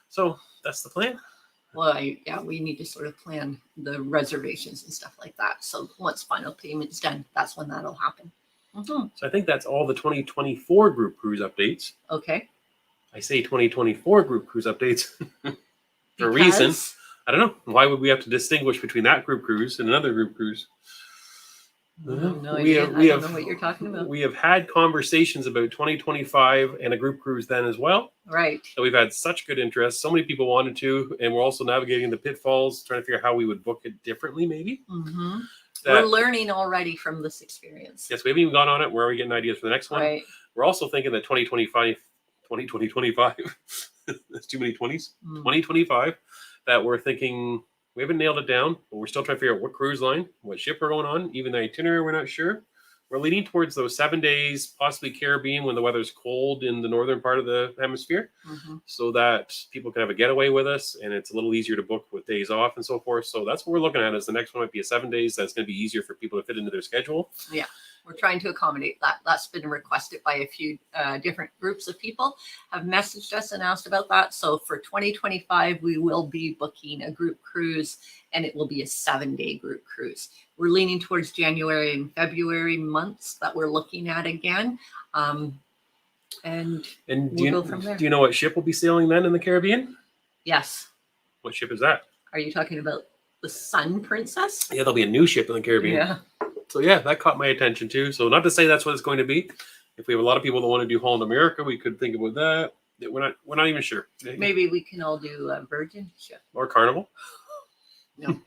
So that's the plan. Well, we need to sort of plan the reservations and stuff like that. So once final payment's done, that's when that'll happen. So I think that's all the 2024 group cruise updates. Okay. I say 2024 group cruise updates for a reason. I don't know. Why would we have to distinguish between that group cruise and another group cruise? I don't know what you're talking about. We have had conversations about 2025 and a group cruise then as well. Right. So we've had such good interest. So many people wanted to, and we're also navigating the pitfalls, trying to figure out how we would book it differently, maybe. We're learning already from this experience. Yes, we haven't even gone on it. Where are we getting ideas for the next one? Right. We're also thinking that 2025, that's too many 20s. 2025, that we're thinking. We haven't nailed it down, but we're still trying to figure out what cruise line, what ship we're going on. Even the itinerary, we're not sure. we're leaning towards those 7 days, possibly Caribbean when the weather's cold in the northern part of the hemisphere, so that people can have a getaway with us, and it's a little easier to book with days off and so forth. So that's what we're looking at. Is the next one might be a 7 days. That's going to be easier for people to fit into their schedule. Yeah. We're trying to accommodate that. That's been requested by a few different groups of people have messaged us and asked about that. So for 2025, we will be booking a group cruise, and it will be a 7-day group cruise. We're leaning towards January and February months that we're looking at again. And we'll go from there. Do you know what ship will be sailing then in the Caribbean? Yes. What ship is that? Are you talking about the Sun Princess? Yeah, there'll be a new ship in the Caribbean. Yeah. So yeah, that caught my attention too. So not to say that's what it's going to be. If we have a lot of people that want to do Holland America, we could think about that. We're not even sure. Maybe we can all do a Virgin ship or Carnival. No.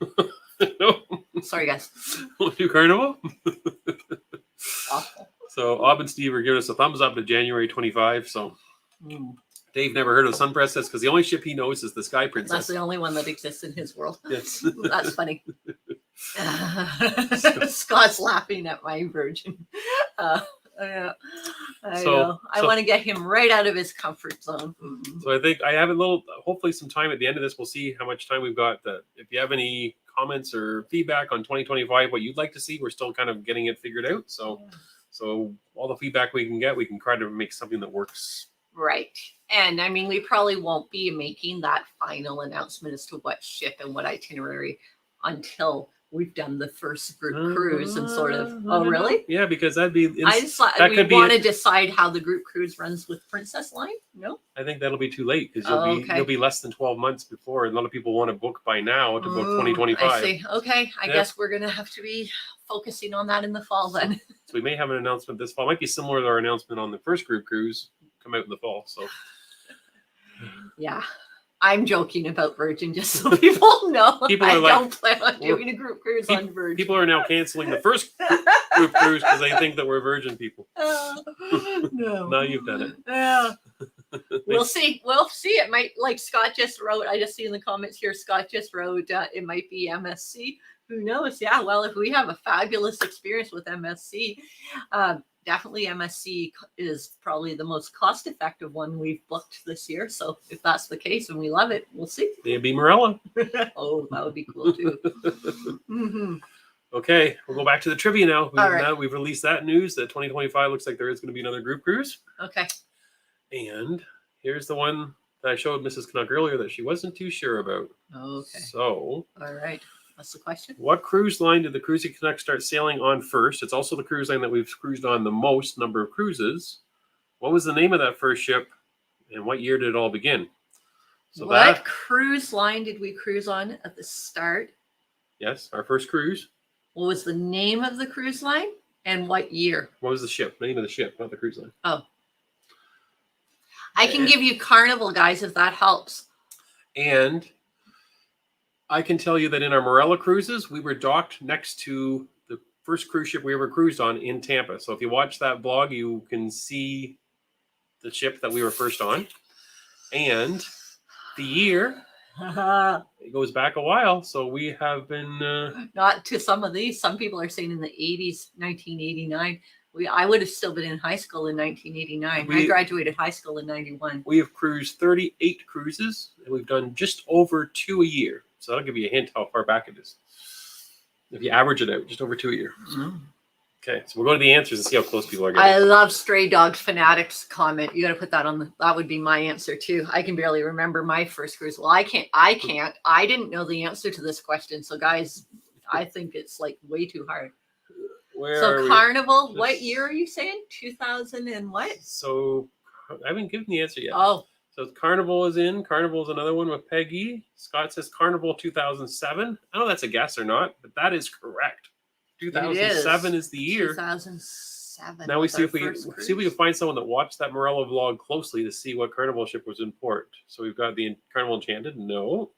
No. Sorry, guys. We'll do Carnival. Awful. So Ob and Steve are giving us a thumbs up to January 25. So Dave never heard of the Sun Princess because the only ship he knows is the Sky Princess. That's the only one that exists in his world. Yes. That's funny. Scott's laughing at my Virgin. I know. I want to get him right out of his comfort zone. So I think I have a little, hopefully some time at the end of this. We'll see how much time we've got. If you have any comments or feedback on 2025, what you'd like to see, we're still kind of getting it figured out. So all the feedback we can get, we can try to make something that works. Right. And I mean, we probably won't be making that final announcement as to what ship and what itinerary until we've done the first group cruise and sort of. Oh, really? Yeah, because that'd be. We want to decide how the group cruise runs with Princess Line. No, I think that'll be too late because you'll be less than 12 months before, and a lot of people want to book by now to book 2025. I see. Okay, I guess we're gonna have to be focusing on that in the fall then. So we may have an announcement this fall. It might be similar to our announcement on the first group cruise, come out in the fall. So. Yeah. I'm joking about Virgin, just so people know. I don't plan on doing a group cruise on Virgin. People are now canceling the first group cruise because they think that we're Virgin people. No. Now you've done it. Yeah. We'll see. We'll see. It might, like Scott just wrote, I just see in the comments here, Scott just wrote, it might be MSC. Who knows? Yeah, well, if we have a fabulous experience with MSC, definitely MSC is probably the most cost-effective one we've booked this year. So if that's the case and we love it, we'll see. Maybe Morella. Oh, that would be cool too. Okay, we'll go back to the trivia now. We've released that news that 2025 looks like there is going to be another group cruise. Okay. And here's the one that I showed Mrs. Canuck earlier that she wasn't too sure about. Okay. So. All right. That's the question. What cruise line did the Cruising Canucks start sailing on first? It's also the cruise line that we've cruised on the most number of cruises. What was the name of that first ship, and what year did it all begin? So what cruise line did we cruise on at the start? Yes, our first cruise. What was the name of the cruise line, and what year? What was the ship? Name of the ship, not the cruise line. Oh. I can give you Carnival, guys, if that helps. And I can tell you that in our Morella cruises, we were docked next to the first cruise ship we ever cruised on in Tampa. So if you watch that blog, you can see the ship that we were first on. And the year, it goes back a while. So we have been... Not to some of these. Some people are saying in the 80s, 1989. I would have still been in high school in 1989. I graduated high school in 91. We have cruised 38 cruises, and we've done just over 2 a year. So that'll give you a hint how far back it is. If you average it out, just over 2 a year. Okay, so we'll go to the answers and see how close people are getting. I love Stray Dog Fanatics comment. You got to put that on that would be my answer too. I can barely remember my first cruise. Well, I can't. I didn't know the answer to this question. So guys, I think it's like way too hard. So Carnival, what year are you saying? 2000 and what? So I haven't given the answer yet. Oh. So Carnival is in. Carnival is another one with Peggy. Scott says Carnival 2007. I don't know if that's a guess or not, but that is correct. 2007 is the year. 2007. Now we see if we can find someone that watched that Morella vlog closely to see what Carnival ship was in port. So we've got the Carnival Enchanted. No.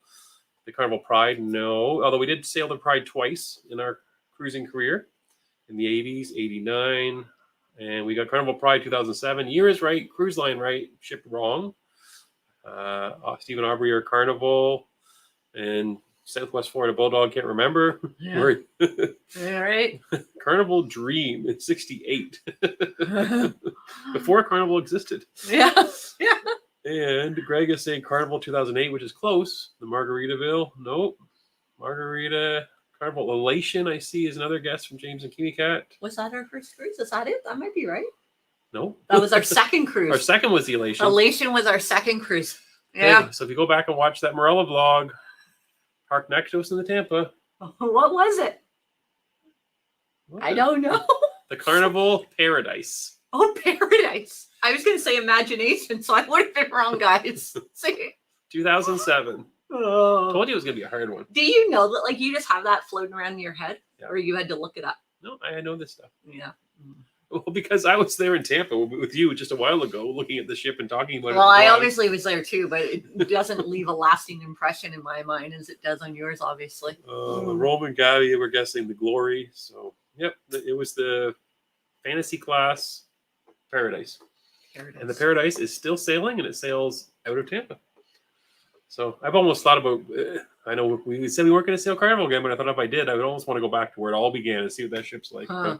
The Carnival Pride. No. Although we did sail the Pride twice in our cruising career in the 80s, 89. And we got Carnival Pride 2007. Year is right. Cruise line right. Ship wrong. Stephen Aubrey or Carnival and Southwest Florida Bulldog, can't remember. Yeah. All right. Carnival Dream in 68. Before Carnival existed. Yeah. Yeah. And Greg is saying Carnival 2008, which is close. The Margaritaville. Nope. Margarita. Carnival Elation, I see, is another guest from James and Kiwi Cat. Was that our first cruise? Is that it? That might be right. No. That was our second cruise. Our second was the Elation. Elation was our second cruise. Yeah. Okay, so if you go back and watch that Morella vlog, park next to us in the Tampa. What was it? I don't know. The Carnival Paradise. Oh, Paradise. I was going to say Imagination, so I would have been wrong, guys. See? 2007. Oh. Told you it was going to be a hard one. Do you know that, like, you just have that floating around in your head? Yeah. Or you had to look it up? No, I know this stuff. Yeah. Well, because I was there in Tampa with you just a while ago, looking at the ship and talking about it. Well, I obviously was there too, but it doesn't leave a lasting impression in my mind as it does on yours, obviously. Roman Gavi, we're guessing the Glory. So, yep, it was the fantasy class Paradise. And the Paradise is still sailing, and it sails out of Tampa. So I've almost thought about, I know we said we weren't going to sail Carnival again, but I thought if I did, I would almost want to go back to where it all began and see what that ship's like. Huh.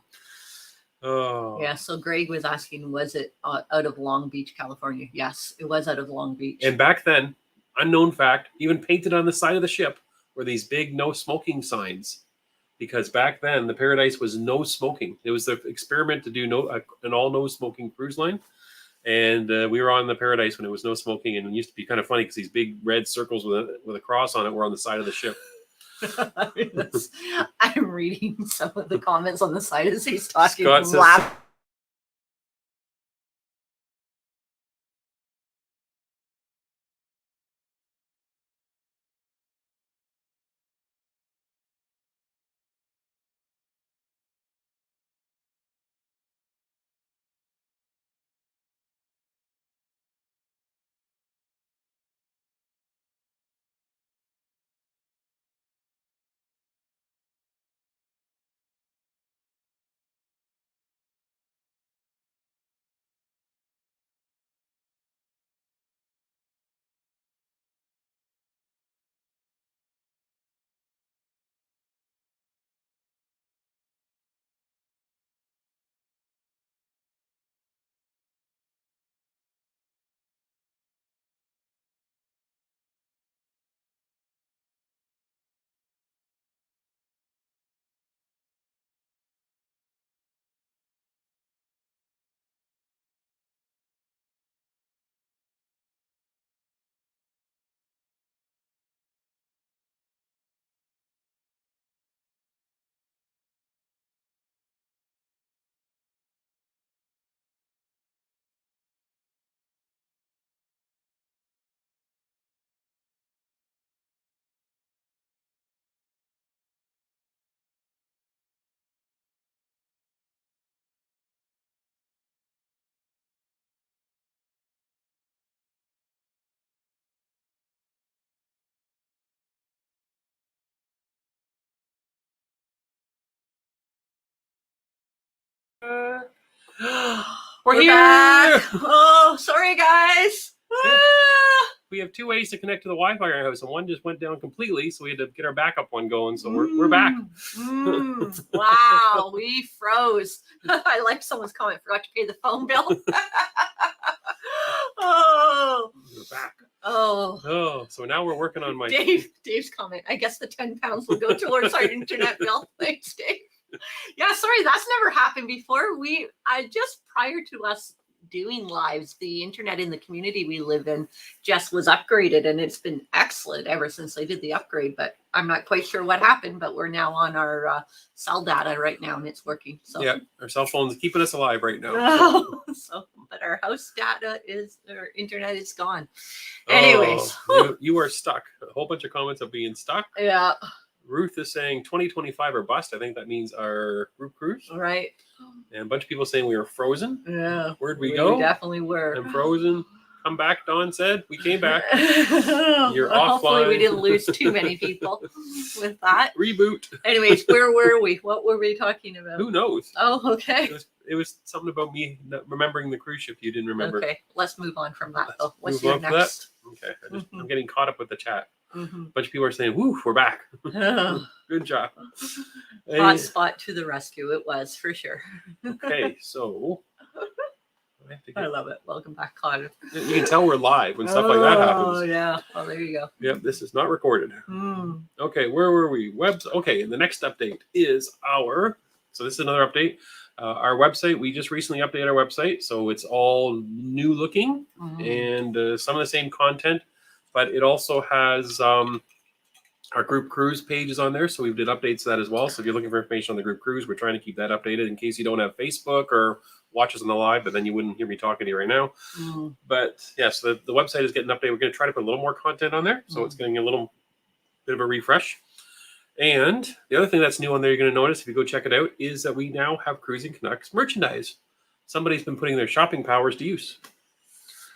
Oh. Yeah, so Greg was asking, was it out of Long Beach, California? Yes, it was out of Long Beach. And back then, unknown fact, even painted on the side of the ship were these big no smoking signs. Because back then, the Paradise was no smoking. It was the experiment to do an all no smoking cruise line. And we were on the Paradise when it was no smoking, and it used to be kind of funny because these big red circles with a cross on it were on the side of the ship. I'm reading some of the comments on the side as he's talking. Scott says, We're here. Back. Oh, sorry, guys. Yeah. We have two ways to connect to the Wi-Fi in our house, and one just went down completely, so we had to get our backup one going. So we're back. Wow, we froze. I like someone's comment. Forgot to pay the phone bill. Oh, We're back. Oh, so now we're working on my Dave's comment. I guess the 10 pounds will go towards our internet bill. Thanks, Dave. Yeah, sorry, that's never happened before. I just prior to us doing lives, the internet in the community we live in just was upgraded, and it's been excellent ever since they did the upgrade. But I'm not quite sure what happened, but we're now on our cell data right now, and it's working. So yeah, our cell phone's keeping us alive right now. But our house data our internet is gone. Anyways, you are stuck. A whole bunch of comments of being stuck. Yeah. Ruth is saying 2025 or bust. I think that means our group cruise. All right. And a bunch of people saying we were frozen. Yeah. Where'd we go? We definitely were. I'm frozen. Come back, Dawn said. We came back. You're offline. Hopefully we didn't lose offline. too many people with that. Reboot. Anyways, where were we? What were we talking about? Who knows? Oh, okay. It was something about me remembering the cruise ship you didn't remember. Okay, let's move on from that though. What's your next? Okay, I'm getting caught up with the chat. A bunch of people are saying, "Woo, we're back." Good job. Hot spot to the rescue. It was for sure. Okay, so I love it. Welcome back, Connor. You can tell we're live when stuff like that happens. Oh yeah. Oh, there you go. Yep, this is not recorded. Okay, where were we? Okay, and the next update is so this is another update. Our website, we just recently updated our website, so it's all new looking and some of the same content, but it also has our group cruise page is on there, so we did updates to that as well. So if you're looking for information on the group cruise, we're trying to keep that updated in case you don't have Facebook or watch us on the live, but then you wouldn't hear me talking to you right now. But yeah, so the website is getting updated. We're going to try to put a little more content on there, so it's getting a little bit of a refresh. And the other thing that's new on there, you're going to notice if you go check it out, is that we now have Cruising Canucks merchandise. Somebody's been putting their shopping powers to use.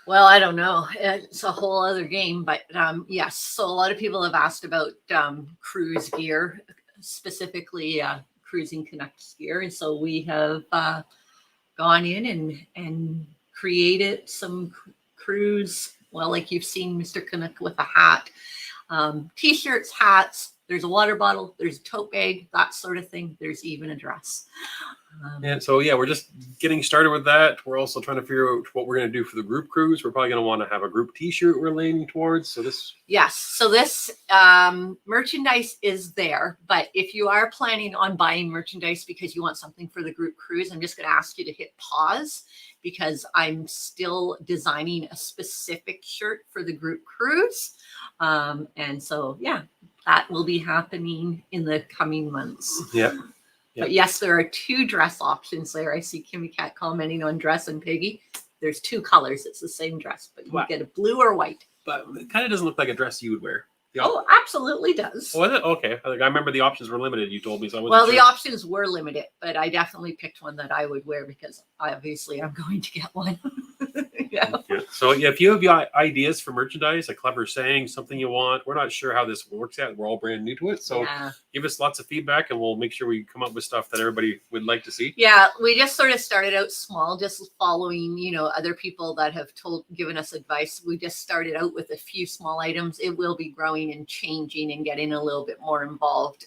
Well, I don't know. It's a whole other game, but yes. So a lot of people have asked about cruise gear, specifically Cruising Canucks gear. And so we have gone in and created some cruise, well, like you've seen Mr. Canuck with a hat, t-shirts, hats. There's a water bottle, there's a tote bag, that sort of thing. There's even a dress. And so, yeah, we're just getting started with that. We're also trying to figure out what we're going to do for the group cruise. We're probably going to want to have a group t-shirt we're leaning towards. So this. Yes. So this merchandise is there. But if you are planning on buying merchandise because you want something for the group cruise, I'm just going to ask you to hit pause because I'm still designing a specific shirt for the group cruise. And so, yeah, that will be happening in the coming months. Yeah. But yes, there are 2 dress options there. I see Kimmy Cat commenting on dress and Peggy. There's 2 colors. It's the same dress, but you get a blue or white. But it kind of doesn't look like a dress you would wear. Oh, absolutely does. Was it? Okay. I remember the options were limited. You told me. So I wasn't well, sure. The options were limited, but I definitely picked one that I would wear because obviously I'm going to get one. Yeah. So yeah, if you have ideas for merchandise, a clever saying, something you want, we're not sure how this works yet. We're all brand new to it. So give us lots of feedback and we'll make sure we come up with stuff that everybody would like to see. Yeah, we just sort of started out small, just following, other people that have given us advice. We just started out with a few small items. It will be growing and changing and getting a little bit more involved.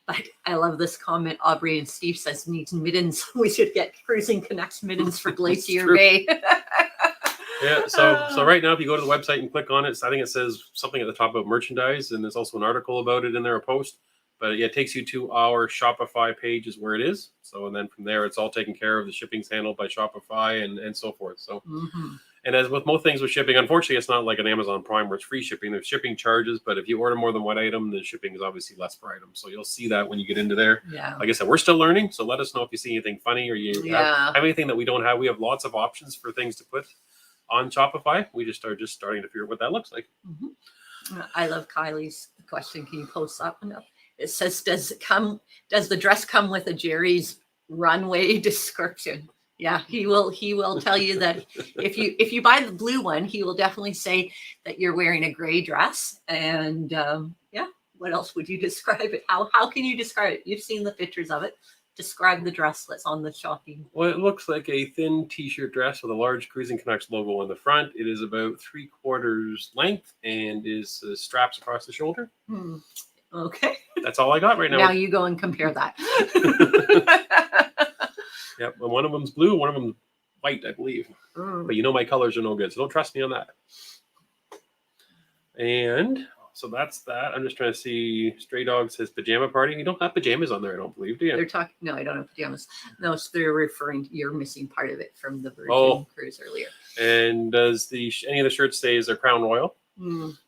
But I love this comment. Aubrey and Steve says needs mittens. We should get Cruising Canucks mittens for Glacier Bay. Yeah. So right now, if you go to the website and click on it, I think it says something at the top about merchandise, and there's also an article about it in there, a post. But yeah, it takes you to our Shopify page is where it is. So and then from there, it's all taken care of. The shipping's handled by Shopify and so forth. So. And as with most things with shipping, unfortunately, it's not like an Amazon Prime where it's free shipping. There's shipping charges, but if you order more than one item, the shipping is obviously less per item. So you'll see that when you get into there. Yeah. Like I said, we're still learning. So let us know if you see anything funny or you have anything that we don't have. We have lots of options for things to put on Shopify. We just are starting to figure out what that looks like. I love Kylie's question. Can you post that one up? It says, does the dress come with a Jerry's runway description? Yeah, he will tell you that if you buy the blue one, he will definitely say that you're wearing a gray dress. And what else would you describe it? How can you describe it? You've seen the pictures of it. Describe the dress that's on the shopping. Well, it looks like a thin t-shirt dress with a large Cruising Canucks logo on the front. It is about 3/4 length and is straps across the shoulder. Okay. That's all I got right now. Now you go and compare that. Yep, and one of them's blue, one of them's white, I believe. But my colors are no good, so don't trust me on that. And so that's that. I'm just trying to see. Stray Dog says pajama party. You don't have pajamas on there, I don't believe, do you? They're talking. No, I don't have pajamas. No, so they're referring to you're missing part of it from the Virgin cruise earlier. And does any of the shirts say is their Crown Royal?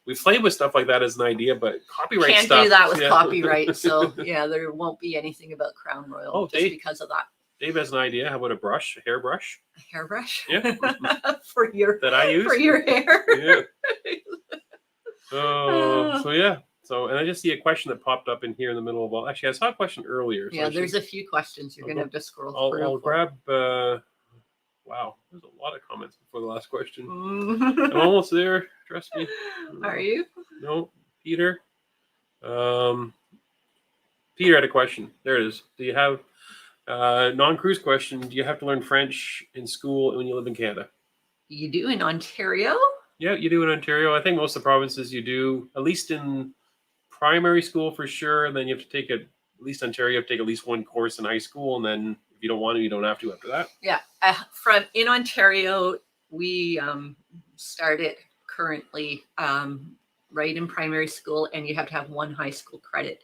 We played with stuff like that as an idea, but copyright can't stuff. Do that with copyright. So yeah, there won't be anything about Crown Royal because of that. Dave has an idea. How about a brush, a hairbrush? A hairbrush? Yeah. that I use for your hair. Yeah. So yeah. So and I just see a question that popped up in here in the middle of all. Actually, I saw a question earlier. So there's a few questions. You're gonna have to scroll through. I'll grab. Wow, there's a lot of comments before the last question. I'm almost there. Trust me. Are you? No, Peter. Peter had a question. There it is. Do you have non-cruise question? Do you have to learn French in school when you live in Canada? You do in Ontario? Yeah, you do in Ontario. I think most of the provinces you do, at least in primary school for sure. And then you have to take it at least Ontario, take at least one course in high school, and then if you don't want to, you don't have to after that. Yeah, in Ontario, we started currently right in primary school, and you have to have one high school credit.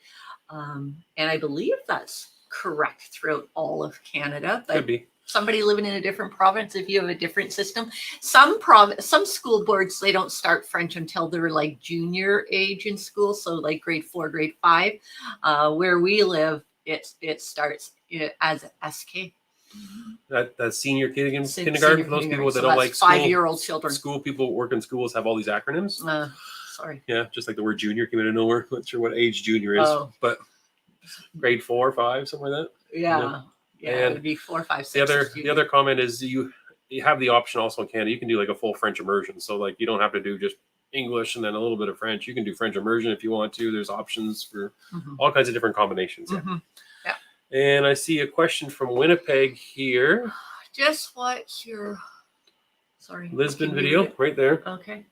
And I believe that's correct throughout all of Canada. But could be. Somebody living in a different province, if you have a different system, some school boards, they don't start French until they're like junior age in school, so like grade 4, grade 5. Where we live, it starts as SK. That senior kindergarten for those people that so don't like 5-year-old children. School people who work in schools have all these acronyms. Sorry. Yeah, just like the word junior came out of nowhere. Not sure what age junior is, but grade 4 or 5, something like that. Yeah. Yeah, it would be 4, 5, 6. The other comment is you have the option also in Canada. You can do like a full French immersion. So like you don't have to do just English and then a little bit of French. You can do French immersion if you want to. There's options for all kinds of different combinations. Yeah. And I see a question from Winnipeg here. Just what's your Lisbon video right there. Okay.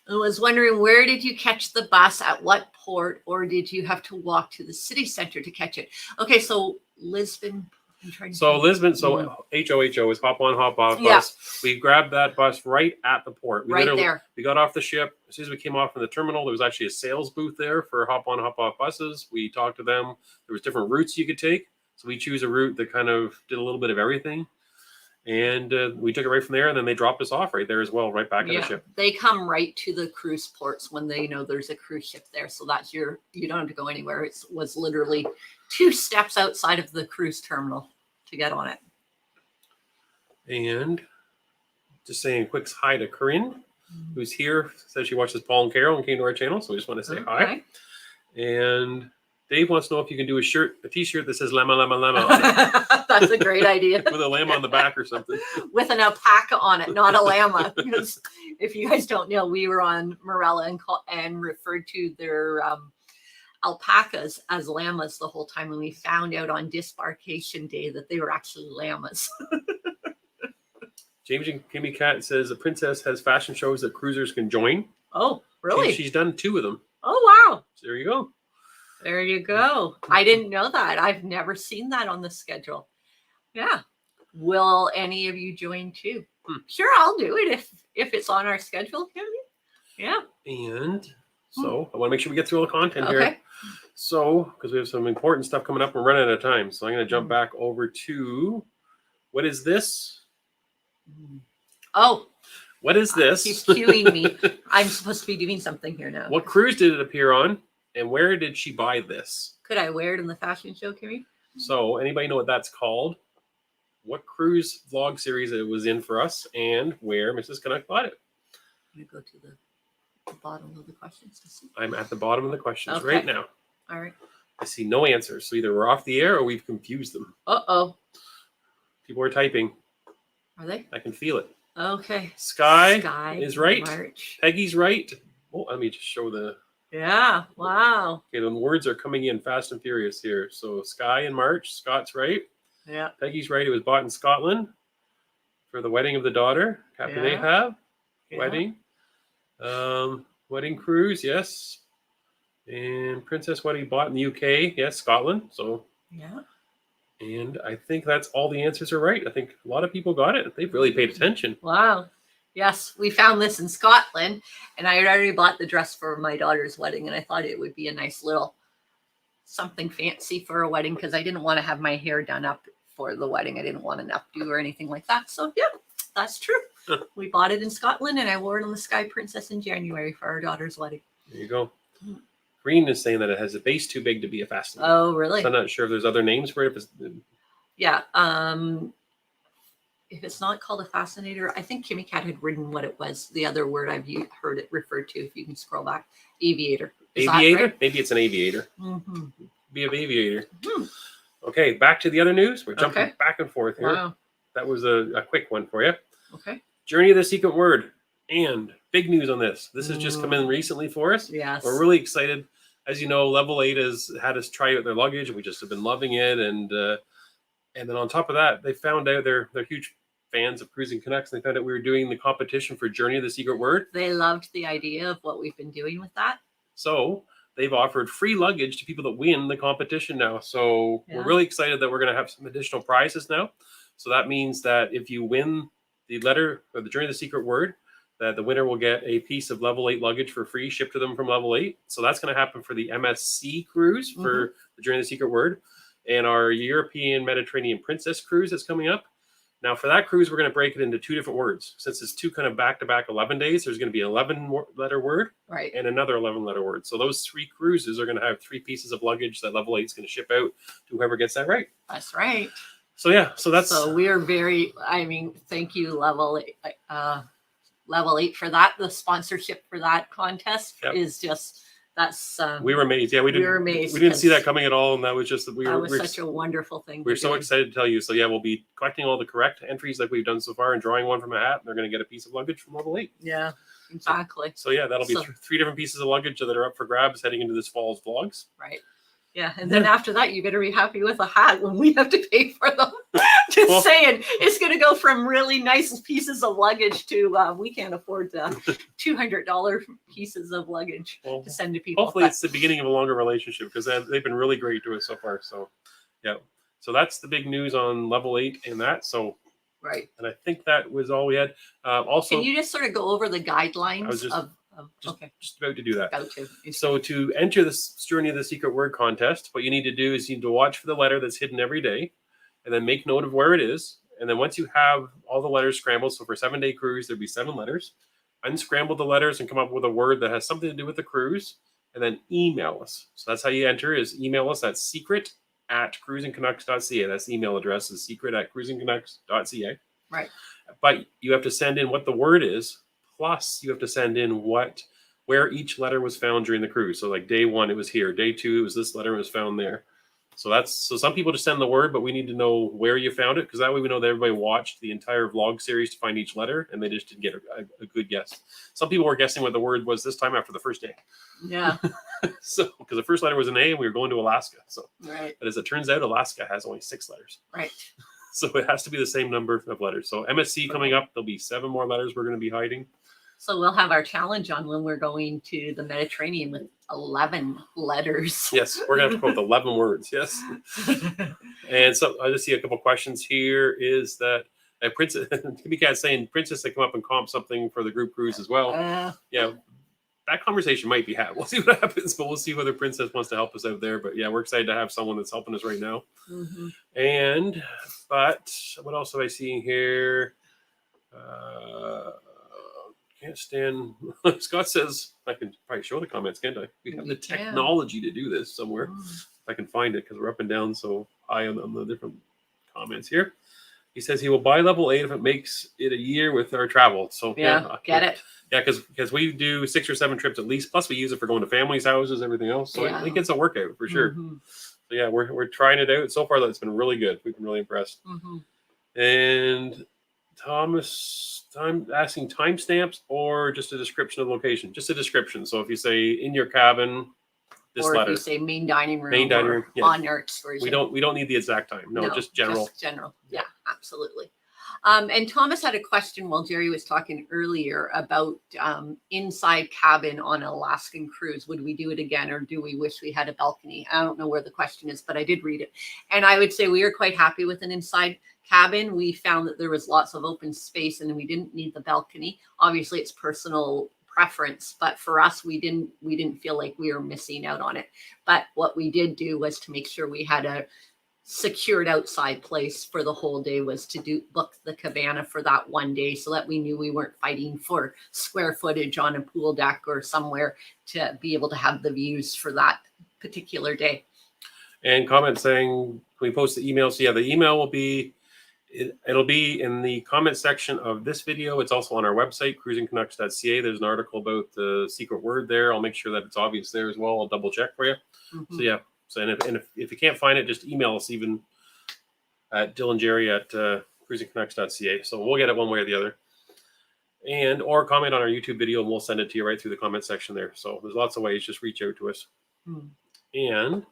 I was wondering, where did you catch the bus, at what port, or did you have to walk to the city center to catch it? Okay, so Lisbon. Lisbon, HOHO is hop on, hop off bus. We grabbed that bus right at the port. We got off the ship. As soon as we came off from the terminal, there was actually a sales booth there for hop on, hop off buses. We talked to them. There was different routes you could take. So we choose a route that kind of did a little bit of everything. And we took it right from there, and then they dropped us off right there as well, right back on the ship. They come right to the cruise ports when they know there's a cruise ship there. So that's you don't have to go anywhere. It was literally 2 steps outside of the cruise terminal to get on it. And just saying a quick hi to Corinne, who's here. Says she watches Paul and Carol and came to our channel. So we just want to say hi. And Dave wants to know if you can do a t-shirt that says llama, llama, llama. That's a great idea. With a llama on the back or something. With an alpaca on it, not a llama. Because if you guys don't know, we were on Morella and referred to their alpacas as llamas the whole time. And we found out on disembarkation day that they were actually llamas. James and Kimmy Cat says the princess has fashion shows that cruisers can join. Oh, really? She's done 2 of them. Oh, wow. So there you go. There you go. I didn't know that. I've never seen that on the schedule. Yeah. Will any of you join too? Sure, I'll do it if it's on our schedule. Yeah. And so I want to make sure we get through all the content here. So, because we have some important stuff coming up, we're running out of time. So I'm going to jump back over to, what is this? Oh. What is this? He's cueing me. I'm supposed to be doing something here now. What cruise did it appear on? And where did she buy this? Could I wear it in the fashion show, Kimmy? So anybody know what that's called? What cruise vlog series it was in for us, and where Mrs. Canuck bought it? I'm going to go to the bottom of the questions to see. I'm at the bottom of the questions right now. All right. I see no answers. So either we're off the air or we've confused them. Uh-oh. People are typing. Are they? I can feel it. Okay. Sky is right. March. Peggy's right. Oh, let me just show the... Yeah, wow. Okay, the words are coming in fast and furious here. So Sky in March, Scott's right. Yeah. Peggy's right. It was bought in Scotland for the wedding of the daughter, Captain Ahab. Wedding. Wedding cruise, yes. And Princess Wedding bought in the UK, yes, Scotland. So yeah. And I think that's all the answers are right. I think a lot of people got it. They've really paid attention. Wow. Yes, we found this in Scotland, and I had already bought the dress for my daughter's wedding, and I thought it would be a nice little something fancy for a wedding because I didn't want to have my hair done up for the wedding. I didn't want an updo or anything like that. So, yeah, that's true. We bought it in Scotland, and I wore it on the Sky Princess in January for our daughter's wedding. There you go. Green is saying that it has a base too big to be a fascinator. Oh, really? So I'm not sure if there's other names for it. Yeah. If it's not called a fascinator, I think Kimmy Cat had written what it was. The other word I've heard it referred to, if you can scroll back, aviator. Aviator? Right? Maybe it's an aviator. Be an aviator. Okay, back to the other news. We're jumping back and forth here. Wow. That was a quick one for you. Okay. Journey of the Secret Word. And big news on this. This has just come in recently for us. Yes. We're really excited. As you know, Level 8 has had us try out their luggage. We just have been loving it. And then on top of that, they found out they're huge fans of Cruising Canucks. They found out we were doing the competition for Journey of the Secret Word. They loved the idea of what we've been doing with that. So they've offered free luggage to people that win the competition now. So we're really excited that we're going to have some additional prizes now. So that means that if you win the letter or the Journey of the Secret Word, that the winner will get a piece of level 8 luggage for free shipped to them from level 8. So that's going to happen for the MSC cruise for the Journey of the Secret Word, and our European Mediterranean Princess cruise that's coming up. Now for that cruise, we're going to break it into 2 different words. Since it's 2 kind of back-to-back 11 days, there's going to be an 11-letter word and another 11-letter word. So those 3 cruises are going to have 3 pieces of luggage that level 8 is going to ship out to whoever gets that right. That's right. So yeah, so that's... So we're very, thank you, Level 8 for that. The sponsorship for that contest is just... That's we were amazed. Yeah, we were amazed. We didn't see that coming at all, and that was just that we were such a wonderful thing. We're so excited to tell you. So yeah, we'll be collecting all the correct entries like we've done so far and drawing one from a hat. And they're going to get a piece of luggage from level 8. Yeah, exactly. So yeah, that'll be 3 different pieces of luggage that are up for grabs heading into this fall's vlogs. Right. Yeah, and then after that, you better be happy with a hat when we have to pay for them. Just saying, it's going to go from really nice pieces of luggage to we can't afford $200 pieces of luggage to send to people. Hopefully, it's the beginning of a longer relationship because they've been really great to us so far. So, yeah, so that's the big news on level 8 and that. So, and I think that was all we had. Also, can you just sort of go over the guidelines just about to do that. So to enter this Journey of the Secret Word contest, what you need to do is you need to watch for the letter that's hidden every day, and then make note of where it is. And then once you have all the letters scrambled, so for a 7-day cruise, there'll be 7 letters. Unscramble the letters and come up with a word that has something to do with the cruise, and then email us. So that's how you enter, is email us at secret@cruisingcanucks.ca. That's the email address, is secret@cruisingcanucks.ca. Right. But you have to send in what the word is, plus you have to send in where each letter was found during the cruise. So like day 1, it was here. Day 2, it was this letter was found there. So some people just send the word, but we need to know where you found it, because that way we know that everybody watched the entire vlog series to find each letter, and they just didn't get a good guess. Some people were guessing what the word was this time after the first day. Yeah. So because the first letter was an A, and we were going to Alaska. So right. But as it turns out, Alaska has only 6 letters. Right. So it has to be the same number of letters. So MSC coming up, there'll be 7 more letters we're going to be hiding. So we'll have our challenge on when we're going to the Mediterranean with 11 letters. Yes, we're going to have to come up with 11 words. Yes. And so I just see a couple questions here. Is that Princess Kimmy Cat saying Princess they come up and comp something for the group cruise as well? Yeah, that conversation might be had. We'll see what happens, but we'll see whether Princess wants to help us out there. But yeah, we're excited to have someone that's helping us right now. But what else am I seeing here? Can't stand. Scott says I can probably show the comments, can't I? We have the technology to do this somewhere. If I can find it, because we're up and down so high on the different comments here. He says he will buy level 8 if it makes it a year with our travel. So get it. Yeah, because we do 6 or 7 trips at least. Plus we use it for going to families' houses, everything else. So I think it's a workout for sure. So yeah, we're trying it out. So far, that's been really good. We've been really impressed. And Thomas, I'm asking timestamps or just a description of the location? Just a description. So if you say in your cabin, this letter. Or if you say main dining room. Main dining room. On your excursion. We don't need the exact time. No, just general. Just general. Yeah, absolutely. And Thomas had a question while Jerry was talking earlier about inside cabin on an Alaskan cruise. Would we do it again, or do we wish we had a balcony? I don't know where the question is, but I did read it. And I would say we are quite happy with an inside cabin. We found that there was lots of open space and we didn't need the balcony. Obviously, it's personal preference, but for us, we didn't feel like we were missing out on it. But what we did do was to make sure we had a secured outside place for the whole day, was to book the cabana for that one day, so that we knew we weren't fighting for square footage on a pool deck or somewhere, to be able to have the views for that particular day. And comment saying, can we post the email? So yeah, the email will be, it'll be in the comment section of this video. It's also on our website, cruisingcanucks.ca. There's an article about the secret word there. I'll make sure that it's obvious there as well. I'll double check for you. So yeah. So and if you can't find it, just email us even at dylanjerry@cruisingcanucks.ca. So we'll get it one way or the other. Or comment on our YouTube video and we'll send it to you right through the comment section there. So there's lots of ways. Just reach out to us. And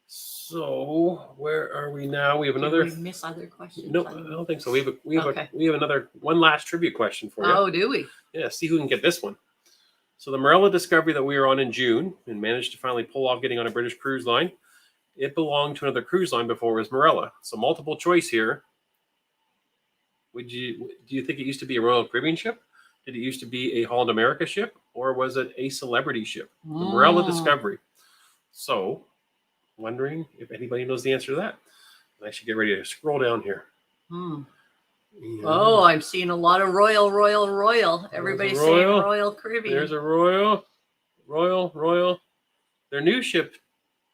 so where are we now? We have another. Did we miss other questions? No, I don't think so. We have another one last trivia question for you. Oh, do we? Yeah. See who can get this one. So the Marella Discovery that we were on in June and managed to finally pull off getting on a British cruise line, it belonged to another cruise line before it was Marella. So multiple choice here. Do you think it used to be a Royal Caribbean ship? Did it used to be a Holland America ship? Or was it a celebrity ship? The Marella Discovery. So, wondering if anybody knows the answer to that. And I should get ready to scroll down here. Yeah. Oh, I'm seeing a lot of Royal. Everybody's saying Royal Caribbean. There's a Royal. Their new ship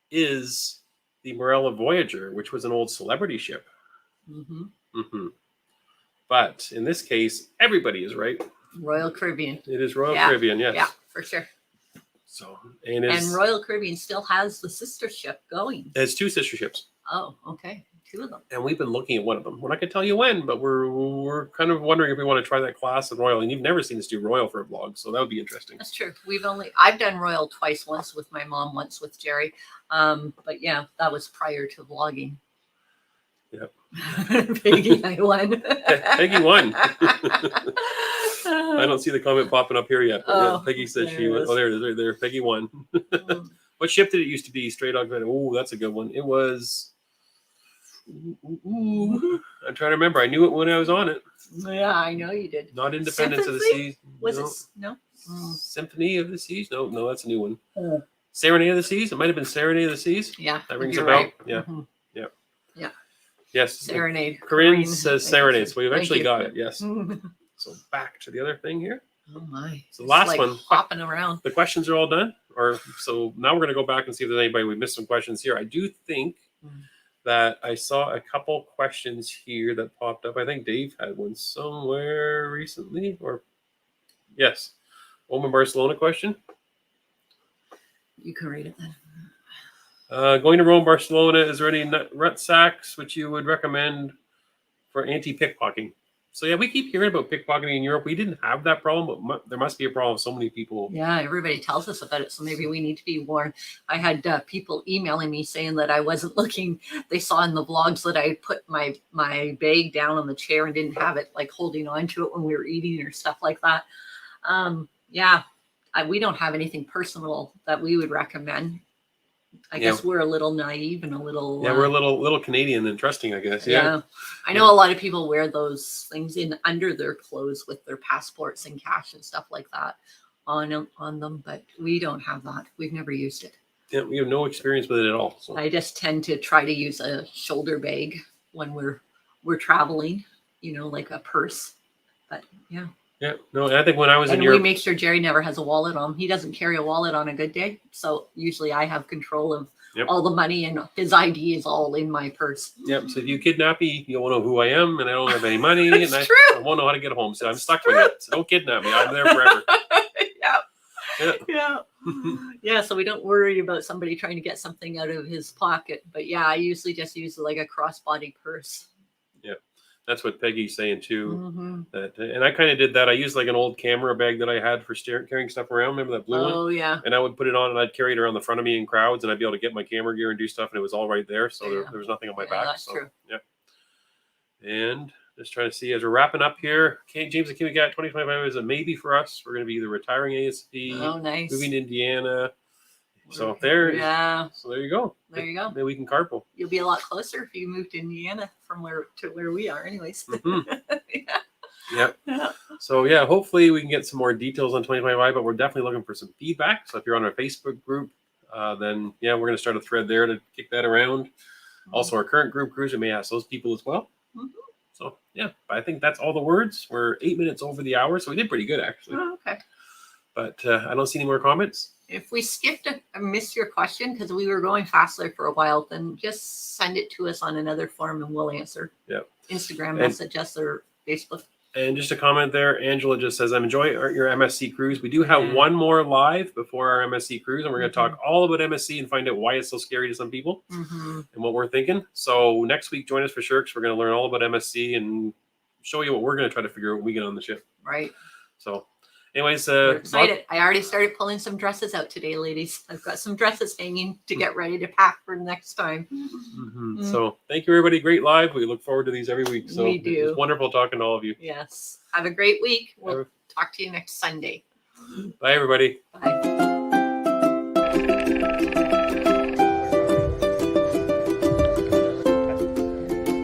is the Marella Voyager, which was an old celebrity ship. But in this case, everybody is right. Royal Caribbean. It is Royal Caribbean, yes. Yeah, for sure. So and Royal Caribbean still has the sister ship going. It has 2 sister ships. Oh, okay. 2 of them. And we've been looking at one of them. We're not going to tell you when, but we're kind of wondering if we want to try that class of Royal. And you've never seen us do Royal for a vlog, so that would be interesting. That's true. I've done Royal twice, once with my mom, once with Jerry. But yeah, that was prior to vlogging. Yep. Peggy, I won. Peggy won. I don't see the comment popping up here yet. But yeah, Peggy says she won. Oh, there it is. There. Peggy won. What ship did it used to be? Straight on. Oh, that's a good one. It was. I'm trying to remember. I knew it when I was on it. Yeah, I know you did. Not Independence of the Seas. Was it? No. Symphony of the Seas? No, that's a new one. Serenade of the Seas? It might have been Serenade of the Seas. Yeah. That rings a bell. Right. Yeah. Yeah. Yes. Serenade. Corinne says Serenade. So we eventually got it. Yes. So back to the other thing here. Oh my. So the last one. Hopping around. The questions are all done. So now we're going to go back and see if there's anybody. We missed some questions here. I do think that I saw a couple questions here that popped up. I think Dave had one somewhere recently. Yes. Oman Barcelona question. You can read it then. Going to Rome, Barcelona, is there any rucksacks which you would recommend for anti-pickpocketing? So yeah, we keep hearing about pickpocketing in Europe. We didn't have that problem, but there must be a problem. So many people. Yeah, everybody tells us about it. So maybe we need to be warned. I had people emailing me saying that I wasn't looking. They saw in the vlogs that I put my bag down on the chair and didn't have it like holding on to it when we were eating or stuff like that. We don't have anything personal that we would recommend. I guess we're a little naive and a little. Yeah, we're a little Canadian and trusting, I guess. Yeah. I know a lot of people wear those things under their clothes with their passports and cash and stuff like that on them, but we don't have that. We've never used it. Yeah, we have no experience with it at all. So. I just tend to try to use a shoulder bag when we're traveling, like a purse. But yeah. Yeah, no, I think when I was in Europe, we make sure Jerry never has a wallet on. He doesn't carry a wallet on a good day, so usually I have control of all the money, and his ID is all in my purse. Yep. So if you kidnap me, you won't know who I am, and I don't have any money, and I won't know how to get home. So I'm stuck with it. So don't kidnap me. I'm there forever. Yeah. So we don't worry about somebody trying to get something out of his pocket. But yeah, I usually just use like a crossbody purse. Yeah. That's what Peggy's saying too. And I kind of did that. I used like an old camera bag that I had for carrying stuff around. Remember that blue one? Oh yeah. And I would put it on and I'd carry it around the front of me in crowds, and I'd be able to get my camera gear and do stuff, and it was all right there. So there was nothing on my back. That's true. Yeah. And just trying to see as we're wrapping up here. James and Kim, we got 2025 is a maybe for us. We're going to be either retiring ASP, nice, moving to Indiana. So there you go. There you go. Maybe we can carpool. You'll be a lot closer if you moved to Indiana from where we are, anyways. Yeah. So yeah, hopefully we can get some more details on 2025, but we're definitely looking for some feedback. So if you're on our Facebook group, then we're going to start a thread there to kick that around. Also, our current group crews, we may ask those people as well. So yeah, I think that's all the words. We're 8 minutes over the hour, so we did pretty good actually. Oh, okay. But I don't see any more comments. If we skipped I missed your question because we were going fast there for a while, then just send it to us on another form and we'll answer. Yeah. Instagram message us or Facebook. And just a comment there, Angela just says, I'm enjoying your MSC cruise. We do have one more live before our MSC cruise, and we're going to talk all about MSC and find out why it's so scary to some people and what we're thinking. So next week, join us for sure, because we're going to learn all about MSC and show you what we're going to try to figure out when we get on the ship. Right. So anyways, we're excited. I already started pulling some dresses out today, ladies. I've got some dresses hanging to get ready to pack for next time. So thank you, everybody. Great live. We look forward to these every week. So we do. It's wonderful talking to all of you. Yes. Have a great week. We'll talk to you next Sunday. Bye, everybody. Bye.